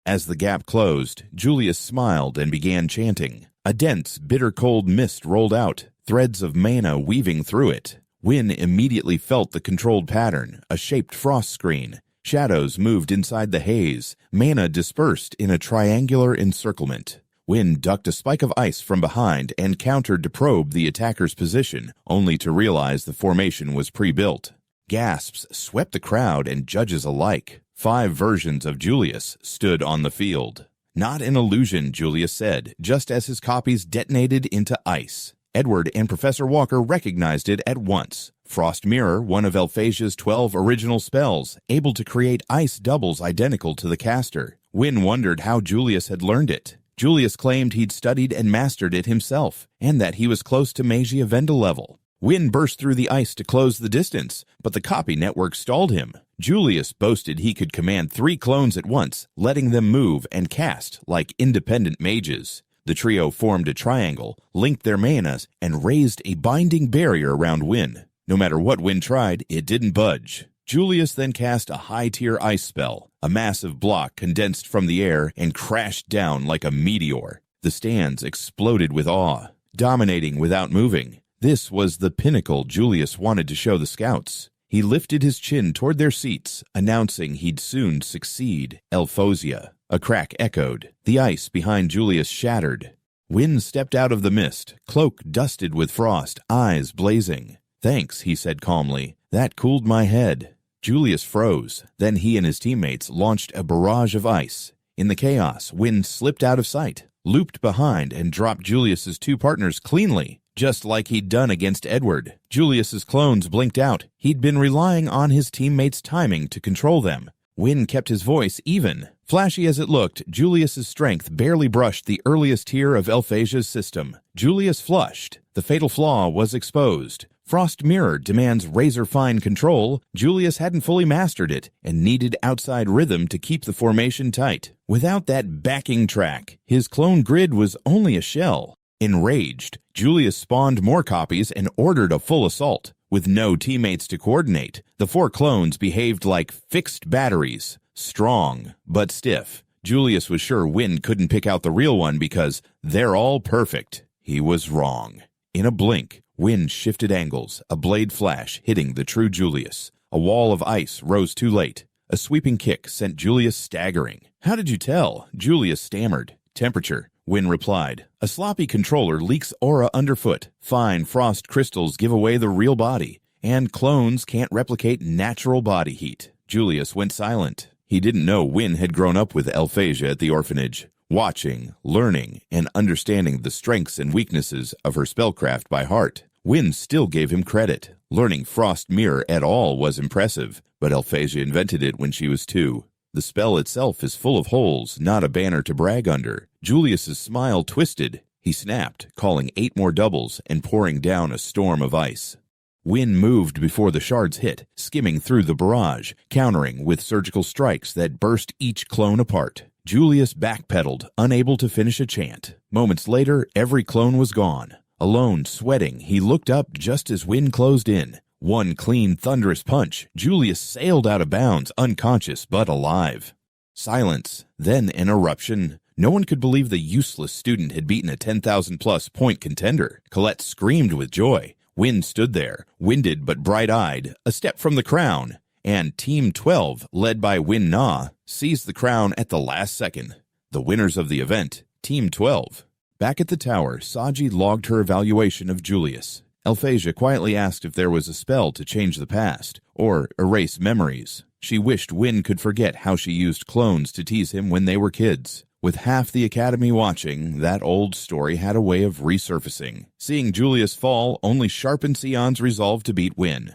As the gap closed, Julius smiled and began chanting. A dense, bitter cold mist rolled out, threads of mana weaving through it. Win immediately felt the controlled pattern, a shaped frost screen. Shadows moved inside the haze, mana dispersed in a triangular encirclement. Win ducked a spike of ice from behind and countered to probe the attacker's position, only to realize the formation was pre-built. Gasps swept the crowd and judges alike. 5 versions of Julius stood on the field. Not an illusion, Julius said, just as his copies detonated into ice. Edward and Professor Walker recognized it at once. Frost Mirror, one of Elphasia's 12 original spells, able to create ice doubles identical to the caster. Win wondered how Julius had learned it. Julius claimed he'd studied and mastered it himself, and that he was close to Magia Vendel level. Win burst through the ice to close the distance, but the copy network stalled him. Julius boasted he could command 3 clones at once, letting them move and cast like independent mages. The trio formed a triangle, linked their manas, and raised a binding barrier around Win. No matter what Win tried, it didn't budge. Julius then cast a high-tier ice spell. A massive block condensed from the air and crashed down like a meteor. The stands exploded with awe, dominating without moving. This was the pinnacle Julius wanted to show the scouts. He lifted his chin toward their seats, announcing he'd soon succeed Elphasia. A crack echoed. The ice behind Julius shattered. Win stepped out of the mist, cloak dusted with frost, eyes blazing. "Thanks," he said calmly. "That cooled my head." Julius froze. Then he and his teammates launched a barrage of ice. In the chaos, Win slipped out of sight, looped behind, and dropped Julius's 2 partners cleanly, just like he'd done against Edward. Julius's clones blinked out. He'd been relying on his teammates' timing to control them. Win kept his voice even. Flashy as it looked, Julius's strength barely brushed the earliest tier of Elphasia's system. Julius flushed. The fatal flaw was exposed. Frost Mirror demands razor-fine control. Julius hadn't fully mastered it and needed outside rhythm to keep the formation tight. Without that backing track, his clone grid was only a shell. Enraged, Julius spawned more copies and ordered a full assault. With no teammates to coordinate, the 4 clones behaved like fixed batteries, strong but stiff. Julius was sure Win couldn't pick out the real one because they're all perfect. He was wrong. In a blink, Win shifted angles, a blade flash hitting the true Julius. A wall of ice rose too late. A sweeping kick sent Julius staggering. "How did you tell?" Julius stammered. "Temperature," Win replied. "A sloppy controller leaks aura underfoot. Fine frost crystals give away the real body. And clones can't replicate natural body heat." Julius went silent. He didn't know Win had grown up with Elphasia at the orphanage, watching, learning, and understanding the strengths and weaknesses of her spellcraft by heart. Win still gave him credit. Learning Frost Mirror at all was impressive, but Elphasia invented it when she was 2. The spell itself is full of holes, not a banner to brag under. Julius's smile twisted. He snapped, calling 8 more doubles and pouring down a storm of ice. Win moved before the shards hit, skimming through the barrage, countering with surgical strikes that burst each clone apart. Julius backpedaled, unable to finish a chant. Moments later, every clone was gone. Alone, sweating, he looked up just as Win closed in. One clean, thunderous punch, Julius sailed out of bounds, unconscious but alive. Silence, then an eruption. No one could believe the useless student had beaten a 10,000-plus point contender. Colette screamed with joy. Win stood there, winded but bright-eyed, a step from the crown. And Team 12, led by Win Na, seized the crown at the last second. The winners of the event, Team 12. Back at the tower, Saji logged her evaluation of Julius. Elphasia quietly asked if there was a spell to change the past, or erase memories. She wished Win could forget how she used clones to tease him when they were kids. With half the academy watching, that old story had a way of resurfacing. Seeing Julius fall only sharpened Sion's resolve to beat Win.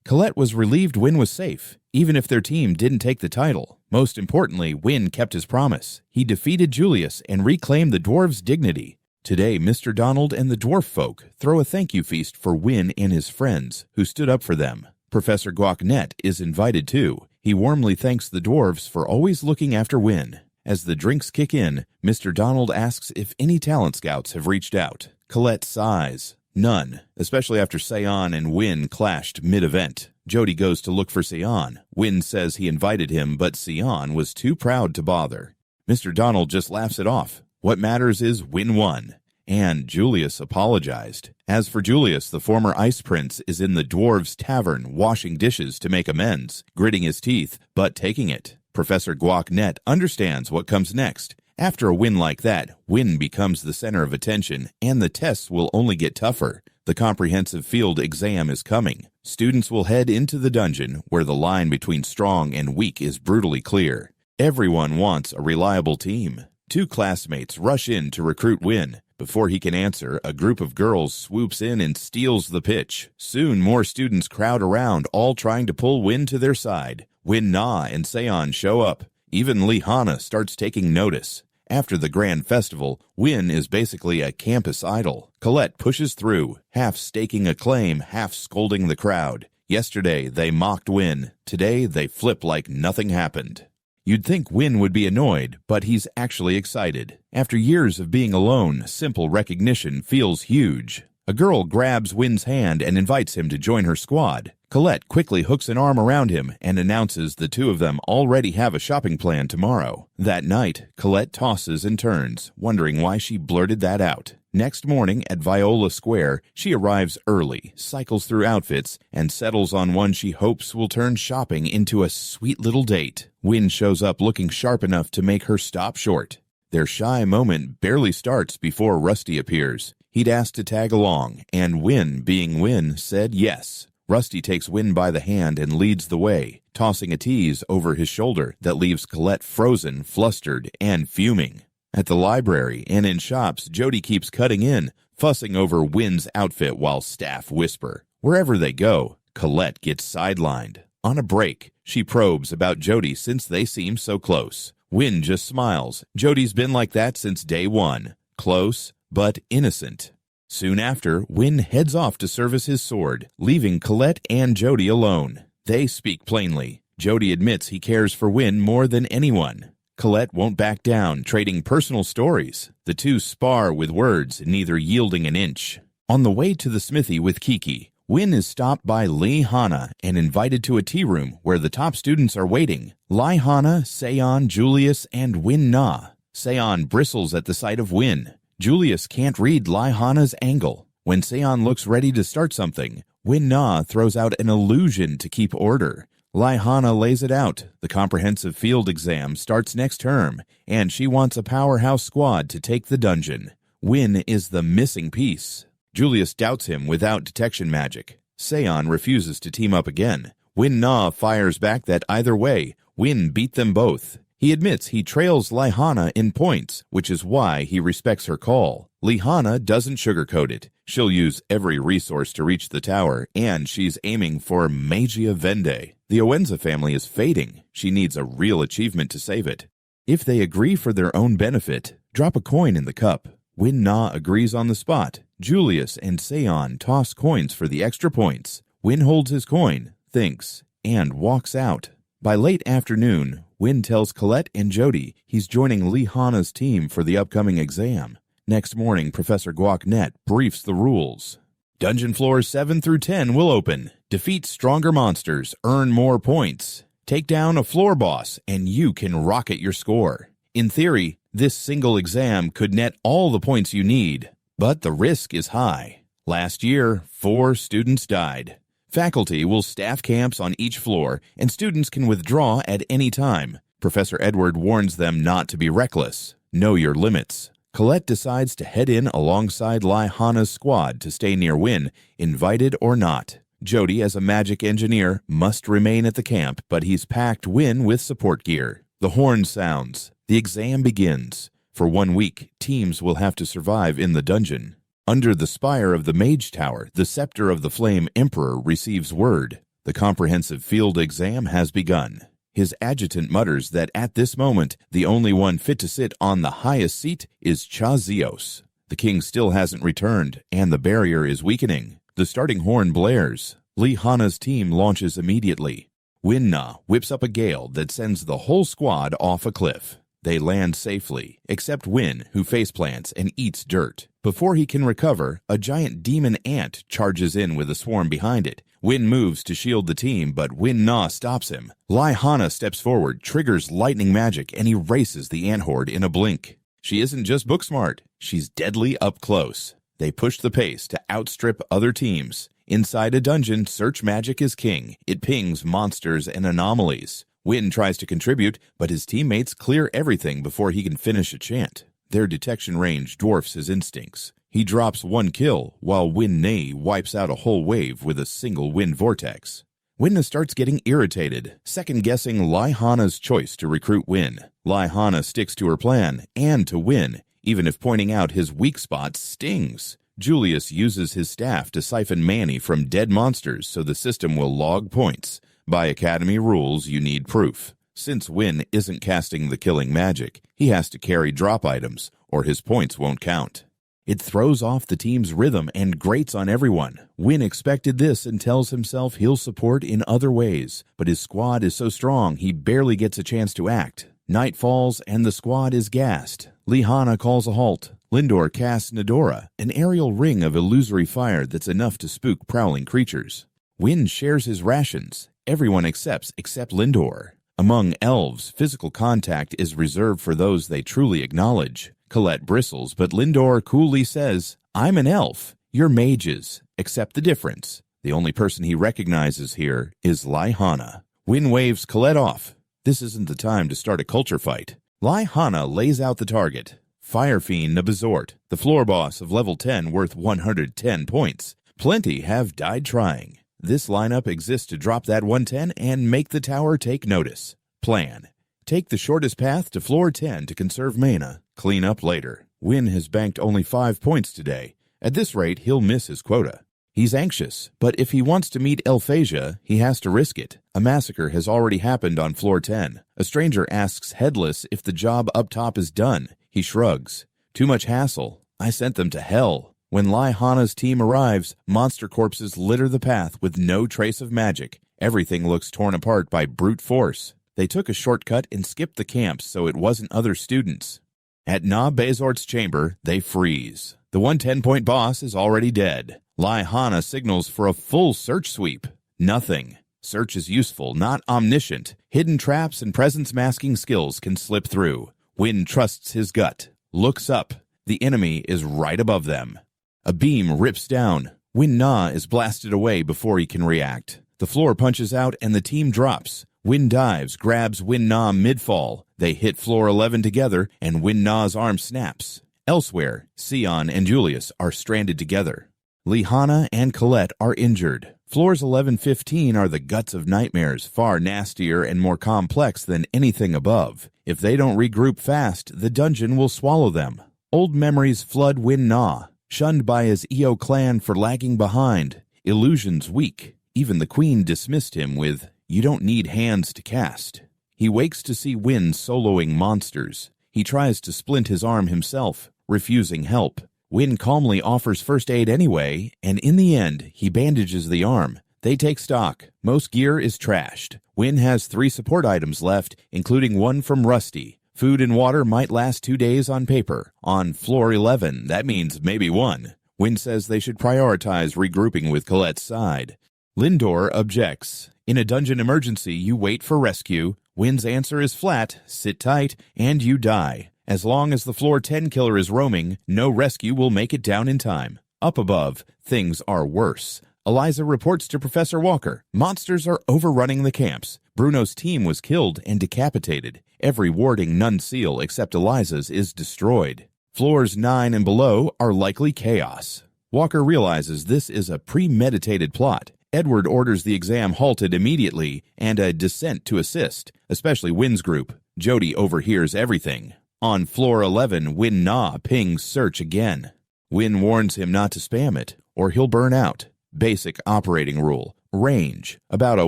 Colette was relieved Win was safe, even if their team didn't take the title. Most importantly, Win kept his promise. He defeated Julius and reclaimed the dwarves' dignity. Today, Mr. Donald and the dwarf folk throw a thank you feast for Win and his friends who stood up for them. Professor Guacnet is invited too. He warmly thanks the dwarves for always looking after Win. As the drinks kick in, Mr. Donald asks if any talent scouts have reached out. Colette sighs. None, especially after Seon and Win clashed mid-event. Jody goes to look for Seon. Win says he invited him, but Seon was too proud to bother. Mr. Donald just laughs it off. What matters is Win won. And Julius apologized. As for Julius, the former ice prince is in the dwarves' tavern washing dishes to make amends, gritting his teeth, but taking it. Professor Guacnet understands what comes next. After a win like that, Win becomes the center of attention, and the tests will only get tougher. The comprehensive field exam is coming. Students will head into the dungeon, where the line between strong and weak is brutally clear. Everyone wants a reliable team. 2 classmates rush in to recruit Win. Before he can answer, a group of girls swoops in and steals the pitch. Soon more students crowd around, all trying to pull Win to their side. Win Na and Seon show up. Even Lihana starts taking notice. After the grand festival, Win is basically a campus idol. Colette pushes through, half staking a claim, half scolding the crowd. Yesterday, they mocked Win. Today, they flip like nothing happened. You'd think Win would be annoyed, but he's actually excited. After years of being alone, simple recognition feels huge. A girl grabs Win's hand and invites him to join her squad. Colette quickly hooks an arm around him and announces the two of them already have a shopping plan tomorrow. That night, Colette tosses and turns, wondering why she blurted that out. Next morning at Viola Square, she arrives early, cycles through outfits, and settles on one she hopes will turn shopping into a sweet little date. Win shows up looking sharp enough to make her stop short. Their shy moment barely starts before Rusty appears. He'd asked to tag along, and Win, being Win, said yes. Rusty takes Win by the hand and leads the way, tossing a tease over his shoulder that leaves Colette frozen, flustered, and fuming. At the library and in shops, Jody keeps cutting in, fussing over Win's outfit while staff whisper. Wherever they go, Colette gets sidelined. On a break, she probes about Jody since they seem so close. Win just smiles. Jody's been like that since day one. Close, but innocent. Soon after, Win heads off to service his sword, leaving Colette and Jody alone. They speak plainly. Jody admits he cares for Win more than anyone. Colette won't back down, trading personal stories. The two spar with words, neither yielding an inch. On the way to the smithy with Kiki, Win is stopped by Lihana and invited to a tea room where the top students are waiting. Lihana, Seon, Julius, and Win Na. Seon bristles at the sight of Win. Julius can't read Lihana's angle. When Seon looks ready to start something, Win Na throws out an illusion to keep order. Lihana lays it out. The comprehensive field exam starts next term, and she wants a powerhouse squad to take the dungeon. Win is the missing piece. Julius doubts him without detection magic. Seon refuses to team up again. Win Na fires back that either way, Win beat them both. He admits he trails Lihana in points, which is why he respects her call. Lihana doesn't sugarcoat it. She'll use every resource to reach the tower, and she's aiming for Magia Vende. The Owenza family is fading. She needs a real achievement to save it. If they agree for their own benefit, drop a coin in the cup. Win Na agrees on the spot. Julius and Seon toss coins for the extra points. Win holds his coin, thinks, and walks out. By late afternoon, Win tells Colette and Jody he's joining Lihana's team for the upcoming exam. Next morning, Professor Guacnet briefs the rules. Dungeon floors 7 through 10 will open. Defeat stronger monsters, earn more points. Take down a floor boss, and you can rocket your score. In theory, this single exam could net all the points you need, but the risk is high. Last year, 4 students died. Faculty will staff camps on each floor, and students can withdraw at any time. Professor Edward warns them not to be reckless. Know your limits. Colette decides to head in alongside Lihana's squad to stay near Win, invited or not. Jody, as a magic engineer, must remain at the camp, but he's packed Win with support gear. The horn sounds. The exam begins. For 1 week, teams will have to survive in the dungeon. Under the spire of the Mage Tower, the Scepter of the Flame Emperor receives word. The comprehensive field exam has begun. His adjutant mutters that at this moment, the only one fit to sit on the highest seat is Chazios. The king still hasn't returned, and the barrier is weakening. The starting horn blares. Lihana's team launches immediately. Win-Na whips up a gale that sends the whole squad off a cliff. They land safely, except Win, who faceplants and eats dirt. Before he can recover, a giant demon ant charges in with a swarm behind it. Win moves to shield the team, but Win-Na stops him. Lihana steps forward, triggers lightning magic, and erases the ant horde in a blink. She isn't just book smart, she's deadly up close. They push the pace to outstrip other teams. Inside a dungeon, search magic is king. It pings monsters and anomalies. Win tries to contribute, but his teammates clear everything before he can finish a chant. Their detection range dwarfs his instincts. He drops one kill, while Win-Na wipes out a whole wave with a single wind vortex. Win-Na starts getting irritated, second-guessing Lihana's choice to recruit Win. Lihana sticks to her plan, and to Win, even if pointing out his weak spot stings. Julius uses his staff to siphon Manny from dead monsters so the system will log points. By Academy rules, you need proof. Since Win isn't casting the killing magic, he has to carry drop items, or his points won't count. It throws off the team's rhythm and grates on everyone. Win expected this and tells himself he'll support in other ways, but his squad is so strong he barely gets a chance to act. Night falls and the squad is gassed. Lihana calls a halt. Lindor casts Nadora, an aerial ring of illusory fire that's enough to spook prowling creatures. Win shares his rations. Everyone accepts except Lindor. Among elves, physical contact is reserved for those they truly acknowledge. Colette bristles, but Lindor coolly says, "I'm an elf. You're mages. Accept the difference." The only person he recognizes here is Lihana. Win waves Colette off. This isn't the time to start a culture fight. Lihana lays out the target. Fire Fiend Nabazort, the floor boss of level 10 worth 110 points. Plenty have died trying. This lineup exists to drop that 110 and make the tower take notice. Plan. Take the shortest path to floor 10 to conserve mana. Clean up later. Win has banked only 5 points today. At this rate, he'll miss his quota. He's anxious, but if he wants to meet Elphasia, he has to risk it. A massacre has already happened on floor 10. A stranger asks Headless if the job up top is done. He shrugs. Too much hassle. I sent them to hell. When Lihana's team arrives, monster corpses litter the path with no trace of magic. Everything looks torn apart by brute force. They took a shortcut and skipped the camps so it wasn't other students. At Na Bezort's chamber, they freeze. The 110-point boss is already dead. Lihana signals for a full search sweep. Nothing. Search is useful, not omniscient. Hidden traps and presence-masking skills can slip through. Win trusts his gut. Looks up. The enemy is right above them. A beam rips down. Win-Na is blasted away before he can react. The floor punches out and the team drops. Win dives, grabs Win-Na mid-fall. They hit floor 11 together and Win-Na's arm snaps. Elsewhere, Sion and Julius are stranded together. Lihana and Colette are injured. Floors 11-15 are the guts of nightmares, far nastier and more complex than anything above. If they don't regroup fast, the dungeon will swallow them. Old memories flood Win-Na, shunned by his Eo clan for lagging behind. Illusions weak. Even the queen dismissed him with, "You don't need hands to cast." He wakes to see Win soloing monsters. He tries to splint his arm himself, refusing help. Win calmly offers first aid anyway, and in the end, he bandages the arm. They take stock. Most gear is trashed. Win has 3 support items left, including one from Rusty. Food and water might last 2 days on paper. On floor 11, that means maybe 1. Win says they should prioritize regrouping with Colette's side. Lindor objects. In a dungeon emergency, you wait for rescue. Win's answer is flat, sit tight, and you die. As long as the floor 10 killer is roaming, no rescue will make it down in time. Up above, things are worse. Eliza reports to Professor Walker. Monsters are overrunning the camps. Bruno's team was killed and decapitated. Every warding nun seal except Eliza's is destroyed. Floors 9 and below are likely chaos. Walker realizes this is a premeditated plot. Edward orders the exam halted immediately and a descent to assist, especially Win's group. Jody overhears everything. On floor 11, Win-Na pings search again. Win warns him not to spam it, or he'll burn out. Basic operating rule. Range. About a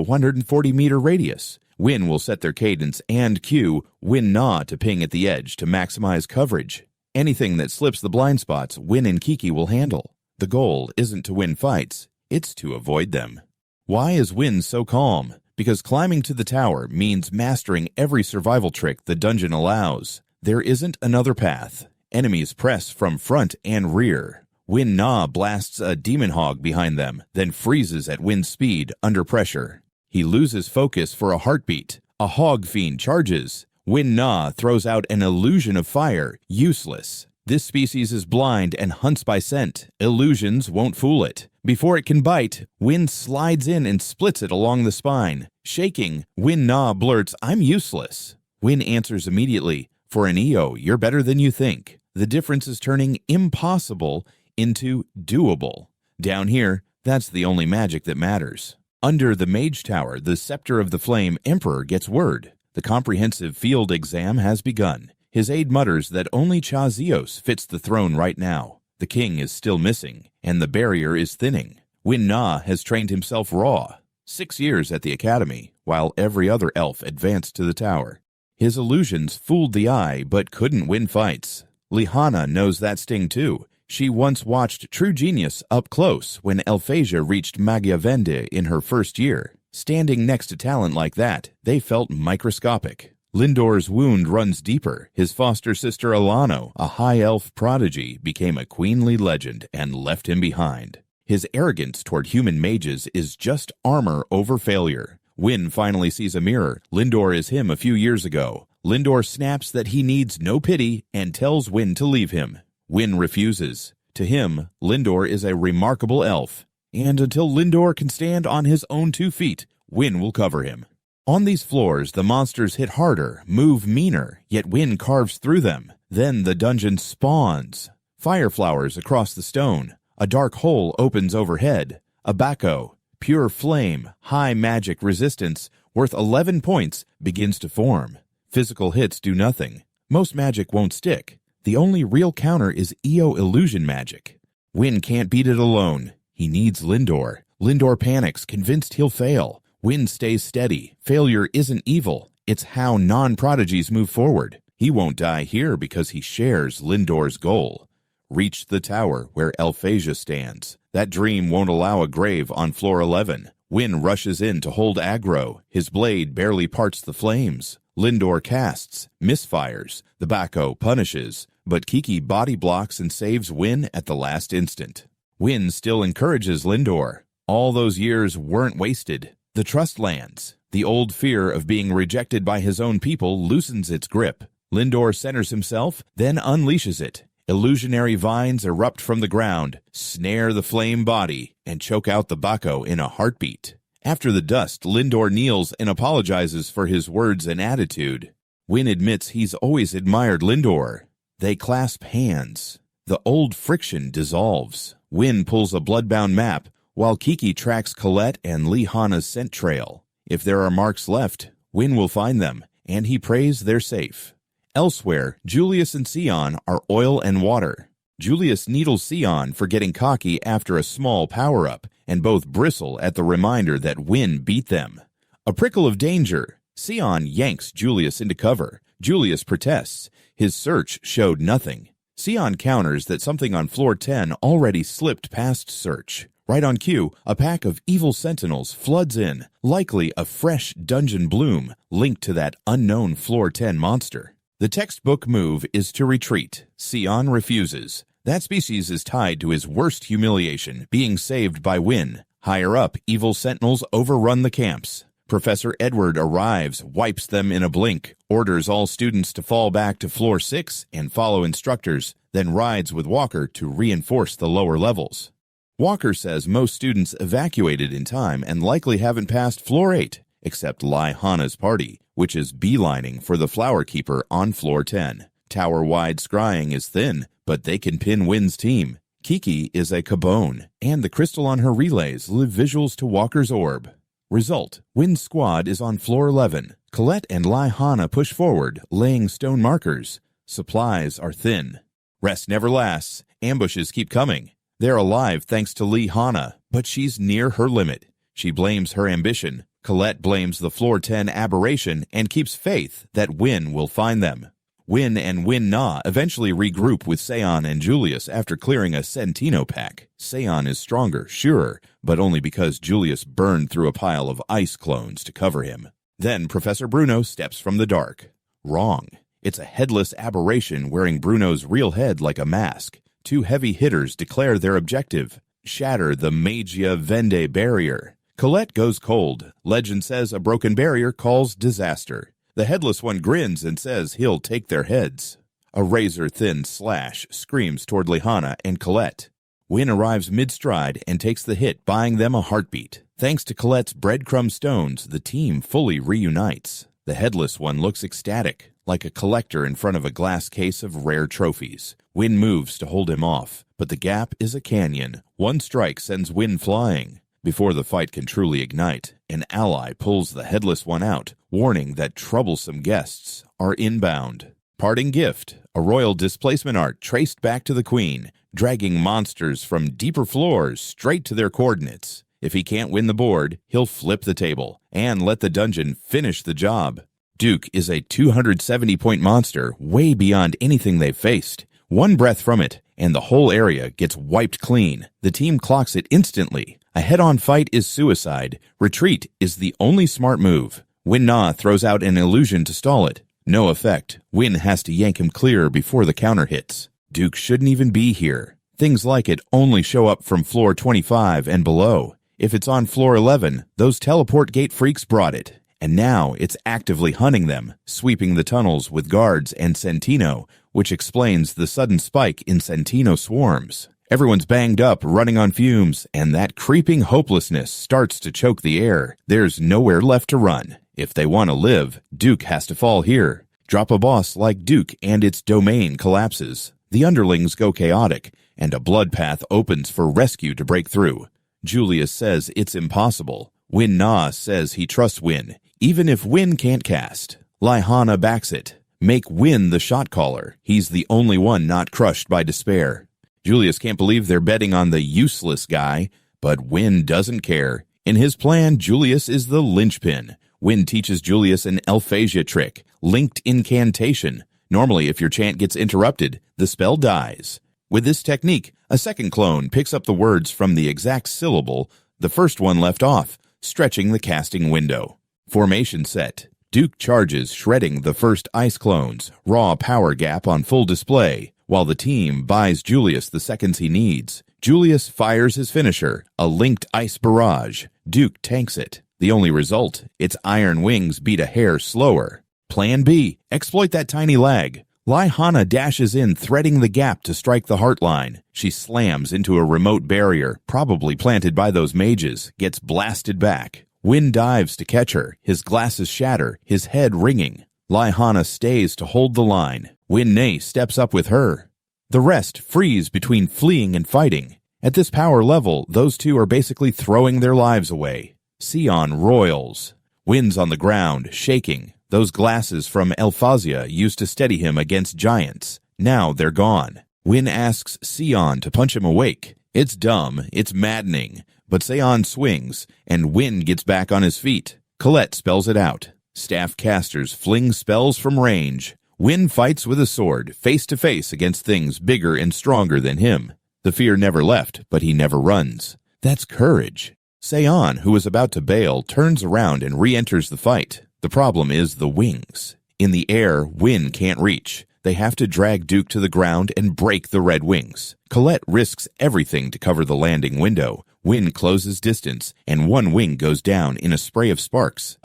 140-meter radius. Win will set their cadence and cue Win-Na to ping at the edge to maximize coverage. Anything that slips the blind spots, Win and Kiki will handle. The goal isn't to win fights, it's to avoid them. Why is Win so calm? Because climbing to the tower means mastering every survival trick the dungeon allows. There isn't another path. Enemies press from front and rear. Win Na blasts a demon hog behind them, then freezes at Win's speed under pressure. He loses focus for a heartbeat. A hog fiend charges. Win Na throws out an illusion of fire, useless. This species is blind and hunts by scent. Illusions won't fool it. Before it can bite, Win slides in and splits it along the spine. Shaking, Win Na blurts, "I'm useless." Win answers immediately, "For an EO, you're better than you think." The difference is turning impossible into doable. Down here, that's the only magic that matters. Under the Mage Tower, the Scepter of the Flame Emperor gets word. The comprehensive field exam has begun. His aide mutters that only Chazios fits the throne right now. The king is still missing, and the barrier is thinning. Win Na has trained himself raw. 6 years at the academy, while every other elf advanced to the tower. His illusions fooled the eye, but couldn't win fights. Lihana knows that sting too. She once watched true genius up close when Elphasia reached Magiavende in her first year. Standing next to talent like that, they felt microscopic. Lindor's wound runs deeper. His foster sister Alano, a high elf prodigy, became a queenly legend and left him behind. His arrogance toward human mages is just armor over failure. Win finally sees a mirror. Lindor is him a few years ago. Lindor snaps that he needs no pity and tells Win to leave him. Win refuses. To him, Lindor is a remarkable elf. And until Lindor can stand on his own 2 feet, Win will cover him. On these floors, the monsters hit harder, move meaner, yet Win carves through them. Then the dungeon spawns. Fire flowers across the stone. A dark hole opens overhead. A Bacco, pure flame, high magic resistance, worth 11 points, begins to form. Physical hits do nothing. Most magic won't stick. The only real counter is EO illusion magic. Win can't beat it alone. He needs Lindor. Lindor panics, convinced he'll fail. Win stays steady. Failure isn't evil. It's how non-prodigies move forward. He won't die here because he shares Lindor's goal. Reach the tower where Elphasia stands. That dream won't allow a grave on floor 11. Win rushes in to hold aggro. His blade barely parts the flames. Lindor casts, misfires. The Bacco punishes. But Kiki body blocks and saves Win at the last instant. Win still encourages Lindor. All those years weren't wasted. The trust lands. The old fear of being rejected by his own people loosens its grip. Lindor centers himself, then unleashes it. Illusionary vines erupt from the ground, snare the flame body, and choke out the Bacco in a heartbeat. After the dust, Lindor kneels and apologizes for his words and attitude. Win admits he's always admired Lindor. They clasp hands. The old friction dissolves. Win pulls a bloodbound map, while Kiki tracks Colette and Lihana's scent trail. If there are marks left, Win will find them, and he prays they're safe. Elsewhere, Julius and Sion are oil and water. Julius needles Sion for getting cocky after a small power-up, and both bristle at the reminder that Win beat them. A prickle of danger. Sion yanks Julius into cover. Julius protests. His search showed nothing. Sion counters that something on floor 10 already slipped past search. Right on cue, a pack of evil sentinels floods in, likely a fresh dungeon bloom linked to that unknown floor 10 monster. The textbook move is to retreat. Sion refuses. That species is tied to his worst humiliation, being saved by Win. Higher up, evil sentinels overrun the camps. Professor Edward arrives, wipes them in a blink, orders all students to fall back to floor 6 and follow instructors, then rides with Walker to reinforce the lower levels. Walker says most students evacuated in time and likely haven't passed floor 8, except Lihana's party, which is beelining for the flower keeper on floor 10. Tower-wide scrying is thin, but they can pin Win's team. Kiki is a cabone, and the crystal on her relays live visuals to Walker's orb. Result, Win's squad is on floor 11. Colette and Lihana push forward, laying stone markers. Supplies are thin. Rest never lasts. Ambushes keep coming. They're alive thanks to Lihana, but she's near her limit. She blames her ambition. Colette blames the floor 10 aberration and keeps faith that Win will find them. Win and Win-Na eventually regroup with Seon and Julius after clearing a Centino pack. Seon is stronger, sure, but only because Julius burned through a pile of ice clones to cover him. Then Professor Bruno steps from the dark. Wrong. It's a headless aberration wearing Bruno's real head like a mask. Two heavy hitters declare their objective: shatter the Magia Vende barrier. Colette goes cold. Legend says a broken barrier calls disaster. The headless one grins and says he'll take their heads. A razor-thin slash screams toward Lehana and Colette. Win arrives mid-stride and takes the hit, buying them a heartbeat. Thanks to Colette's breadcrumb stones, the team fully reunites. The headless one looks ecstatic, like a collector in front of a glass case of rare trophies. Win moves to hold him off, but the gap is a canyon. One strike sends Win flying. Before the fight can truly ignite, an ally pulls the headless one out, warning that troublesome guests are inbound. Parting gift, a royal displacement art traced back to the queen, dragging monsters from deeper floors straight to their coordinates. If he can't win the board, he'll flip the table and let the dungeon finish the job. Duke is a 270-point monster, way beyond anything they've faced. One breath from it, and the whole area gets wiped clean. The team clocks it instantly. A head-on fight is suicide. Retreat is the only smart move. Win-Na throws out an illusion to stall it. No effect. Win has to yank him clear before the counter hits. Duke shouldn't even be here. Things like it only show up from floor 25 and below. If it's on floor 11, those teleport gate freaks brought it. And now it's actively hunting them, sweeping the tunnels with guards and Centino, which explains the sudden spike in Centino swarms. Everyone's banged up, running on fumes, and that creeping hopelessness starts to choke the air. There's nowhere left to run. If they want to live, Duke has to fall here. Drop a boss like Duke and its domain collapses. The underlings go chaotic, and a blood path opens for rescue to break through. Julius says it's impossible. Win-Na says he trusts Win, even if Win can't cast. Lehana backs it. Make Win the shot caller. He's the only one not crushed by despair. Julius can't believe they're betting on the useless guy, but Win doesn't care. In his plan, Julius is the linchpin. Win teaches Julius an Elphasia trick, linked incantation. Normally, if your chant gets interrupted, the spell dies. With this technique, a second clone picks up the words from the exact syllable the first one left off, stretching the casting window. Formation set. Duke charges, shredding the first ice clones, raw power gap on full display, while the team buys Julius the seconds he needs. Julius fires his finisher, a linked ice barrage. Duke tanks it. The only result, its iron wings beat a hair slower. Plan B, exploit that tiny lag. Lehana dashes in, threading the gap to strike the heart line. She slams into a remote barrier, probably planted by those mages, gets blasted back. Win dives to catch her, his glasses shatter, his head ringing. Lehana stays to hold the line. Win-Na steps up with her. The rest freeze between fleeing and fighting. At this power level, those two are basically throwing their lives away. Seon roils. Win's on the ground, shaking. Those glasses from Elphasia used to steady him against giants. Now they're gone. Win asks Seon to punch him awake. It's dumb, it's maddening, but Seon swings, and Win gets back on his feet. Colette spells it out. Staff casters fling spells from range. Win fights with a sword, face to face against things bigger and stronger than him. The fear never left, but he never runs. That's courage. Seon, who is about to bail, turns around and re-enters the fight. The problem is the wings. In the air, Win can't reach. They have to drag Duke to the ground and break the red wings. Colette risks everything to cover the landing window. Win closes distance, and one wing goes down in a spray of sparks.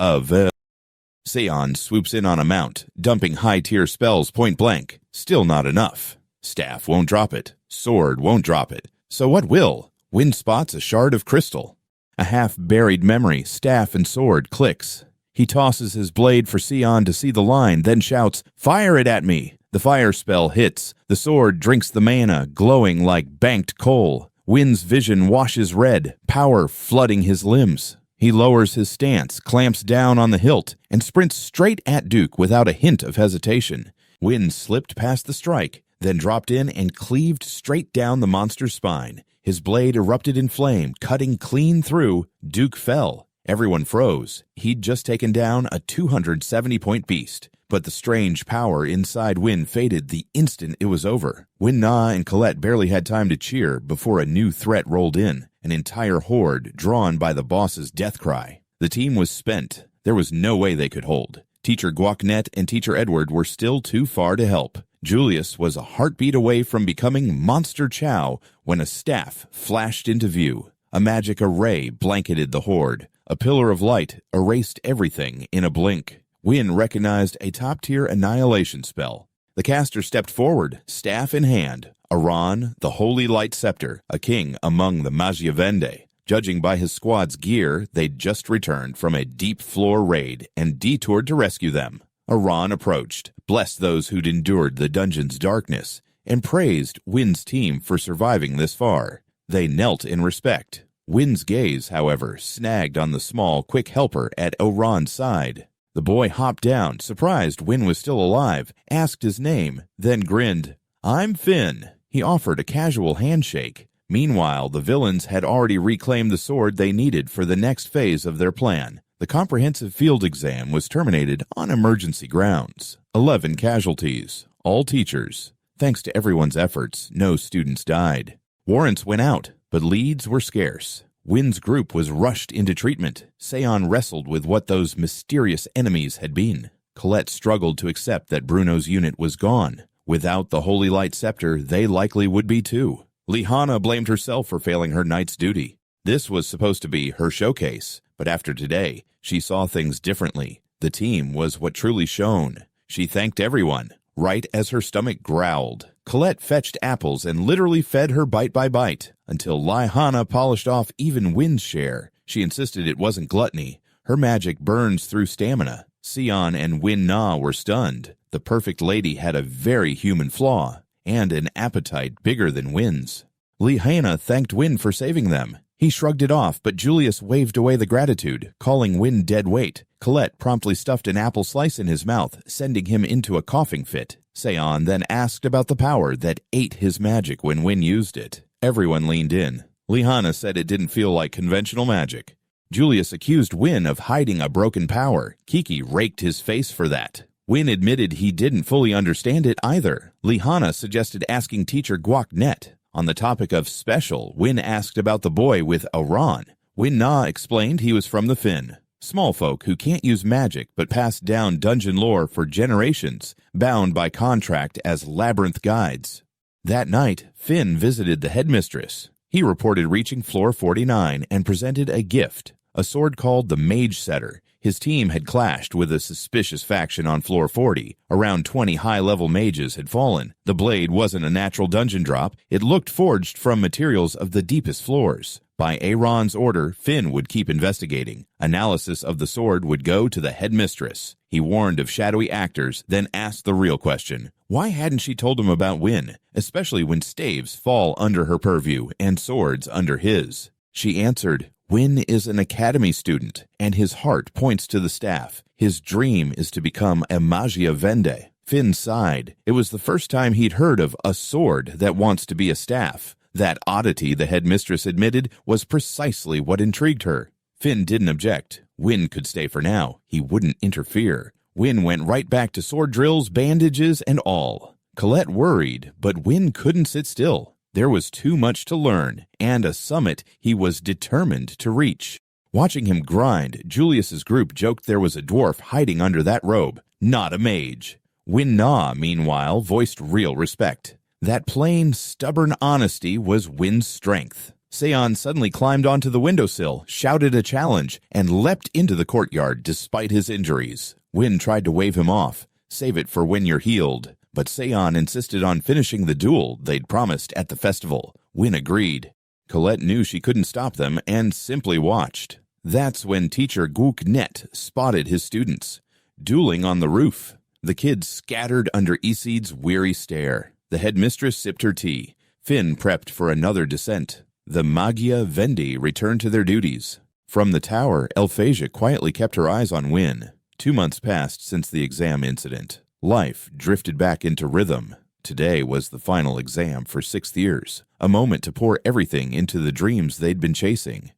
Seon swoops in on a mount, dumping high-tier spells point-blank. Still not enough. Staff won't drop it. Sword won't drop it. So what will? Win spots a shard of crystal. A half-buried memory, staff and sword, clicks. He tosses his blade for Seon to see the line, then shouts, "Fire it at me!" The fire spell hits. The sword drinks the mana, glowing like banked coal. Win's vision washes red, power flooding his limbs. He lowers his stance, clamps down on the hilt, and sprints straight at Duke without a hint of hesitation. Win slipped past the strike, then dropped in and cleaved straight down the monster's spine. His blade erupted in flame, cutting clean through. Duke fell. Everyone froze. He'd just taken down a 270-point beast. But the strange power inside Win faded the instant it was over. Win-Na and Colette barely had time to cheer before a new threat rolled in, an entire horde drawn by the boss's death cry. The team was spent. There was no way they could hold. Teacher Guacnet and Teacher Edward were still too far to help. Julius was a heartbeat away from becoming Monster Chow when a staff flashed into view. A magic array blanketed the horde. A pillar of light erased everything in a blink. Win recognized a top-tier annihilation spell. The caster stepped forward, staff in hand. Aran, the Holy Light Scepter, a king among the Magiavende. Judging by his squad's gear, they'd just returned from a deep-floor raid and detoured to rescue them. Aran approached, blessed those who'd endured the dungeon's darkness, and praised Win's team for surviving this far. They knelt in respect. Win's gaze, however, snagged on the small, quick helper at Aran's side. The boy hopped down, surprised Win was still alive, asked his name, then grinned. "I'm Finn." He offered a casual handshake. Meanwhile, the villains had already reclaimed the sword they needed for the next phase of their plan. The comprehensive field exam was terminated on emergency grounds. 11 casualties, all teachers. Thanks to everyone's efforts, no students died. Warrants went out, but leads were scarce. Win's group was rushed into treatment. Seon wrestled with what those mysterious enemies had been. Colette struggled to accept that Bruno's unit was gone. Without the Holy Light Scepter, they likely would be too. Lihana blamed herself for failing her knight's duty. This was supposed to be her showcase, but after today, she saw things differently. The team was what truly shone. She thanked everyone, right as her stomach growled. Colette fetched apples and literally fed her bite by bite, until Lihana polished off even Win's share. She insisted it wasn't gluttony. Her magic burns through stamina. Sion and Win-Na were stunned. The perfect lady had a very human flaw, and an appetite bigger than Win's. Lihana thanked Win for saving them. He shrugged it off, but Julius waved away the gratitude, calling Win dead weight. Colette promptly stuffed an apple slice in his mouth, sending him into a coughing fit. Seon then asked about the power that ate his magic when Win used it. Everyone leaned in. Lihana said it didn't feel like conventional magic. Julius accused Win of hiding a broken power. Kiki raked his face for that. Win admitted he didn't fully understand it either. Lihana suggested asking teacher Guacnet. On the topic of special, Win asked about the boy with Aran. Win-Na explained he was from the Finn. Small folk who can't use magic but pass down dungeon lore for generations, bound by contract as labyrinth guides. That night, Finn visited the headmistress. He reported reaching floor 49 and presented a gift, a sword called the Mage Setter. His team had clashed with a suspicious faction on floor 40. Around 20 high-level mages had fallen. The blade wasn't a natural dungeon drop. It looked forged from materials of the deepest floors. By Aaron's order, Finn would keep investigating. Analysis of the sword would go to the headmistress. He warned of shadowy actors, then asked the real question. Why hadn't she told him about Win, especially when staves fall under her purview and swords under his? She answered, Win is an academy student, and his heart points to the staff. His dream is to become a magia vende. Finn sighed. It was the first time he'd heard of a sword that wants to be a staff. That oddity, the headmistress admitted, was precisely what intrigued her. Finn didn't object. Win could stay for now. He wouldn't interfere. Win went right back to sword drills, bandages, and all. Colette worried, but Win couldn't sit still. There was too much to learn, and a summit he was determined to reach. Watching him grind, Julius's group joked there was a dwarf hiding under that robe, not a mage. Win-Na, meanwhile, voiced real respect. That plain, stubborn honesty was Win's strength. Seon suddenly climbed onto the windowsill, shouted a challenge, and leapt into the courtyard despite his injuries. Win tried to wave him off. Save it for when you're healed. But Seon insisted on finishing the duel they'd promised at the festival. Win agreed. Colette knew she couldn't stop them and simply watched. That's when teacher Guknet spotted his students, dueling on the roof. The kids scattered under Isid's weary stare. The headmistress sipped her tea. Finn prepped for another descent. The Magia Vendi returned to their duties. From the tower, Elphasia quietly kept her eyes on Win. 2 months passed since the exam incident. Life drifted back into rhythm. Today was the final exam for 6th years, a moment to pour everything into the dreams they'd been chasing.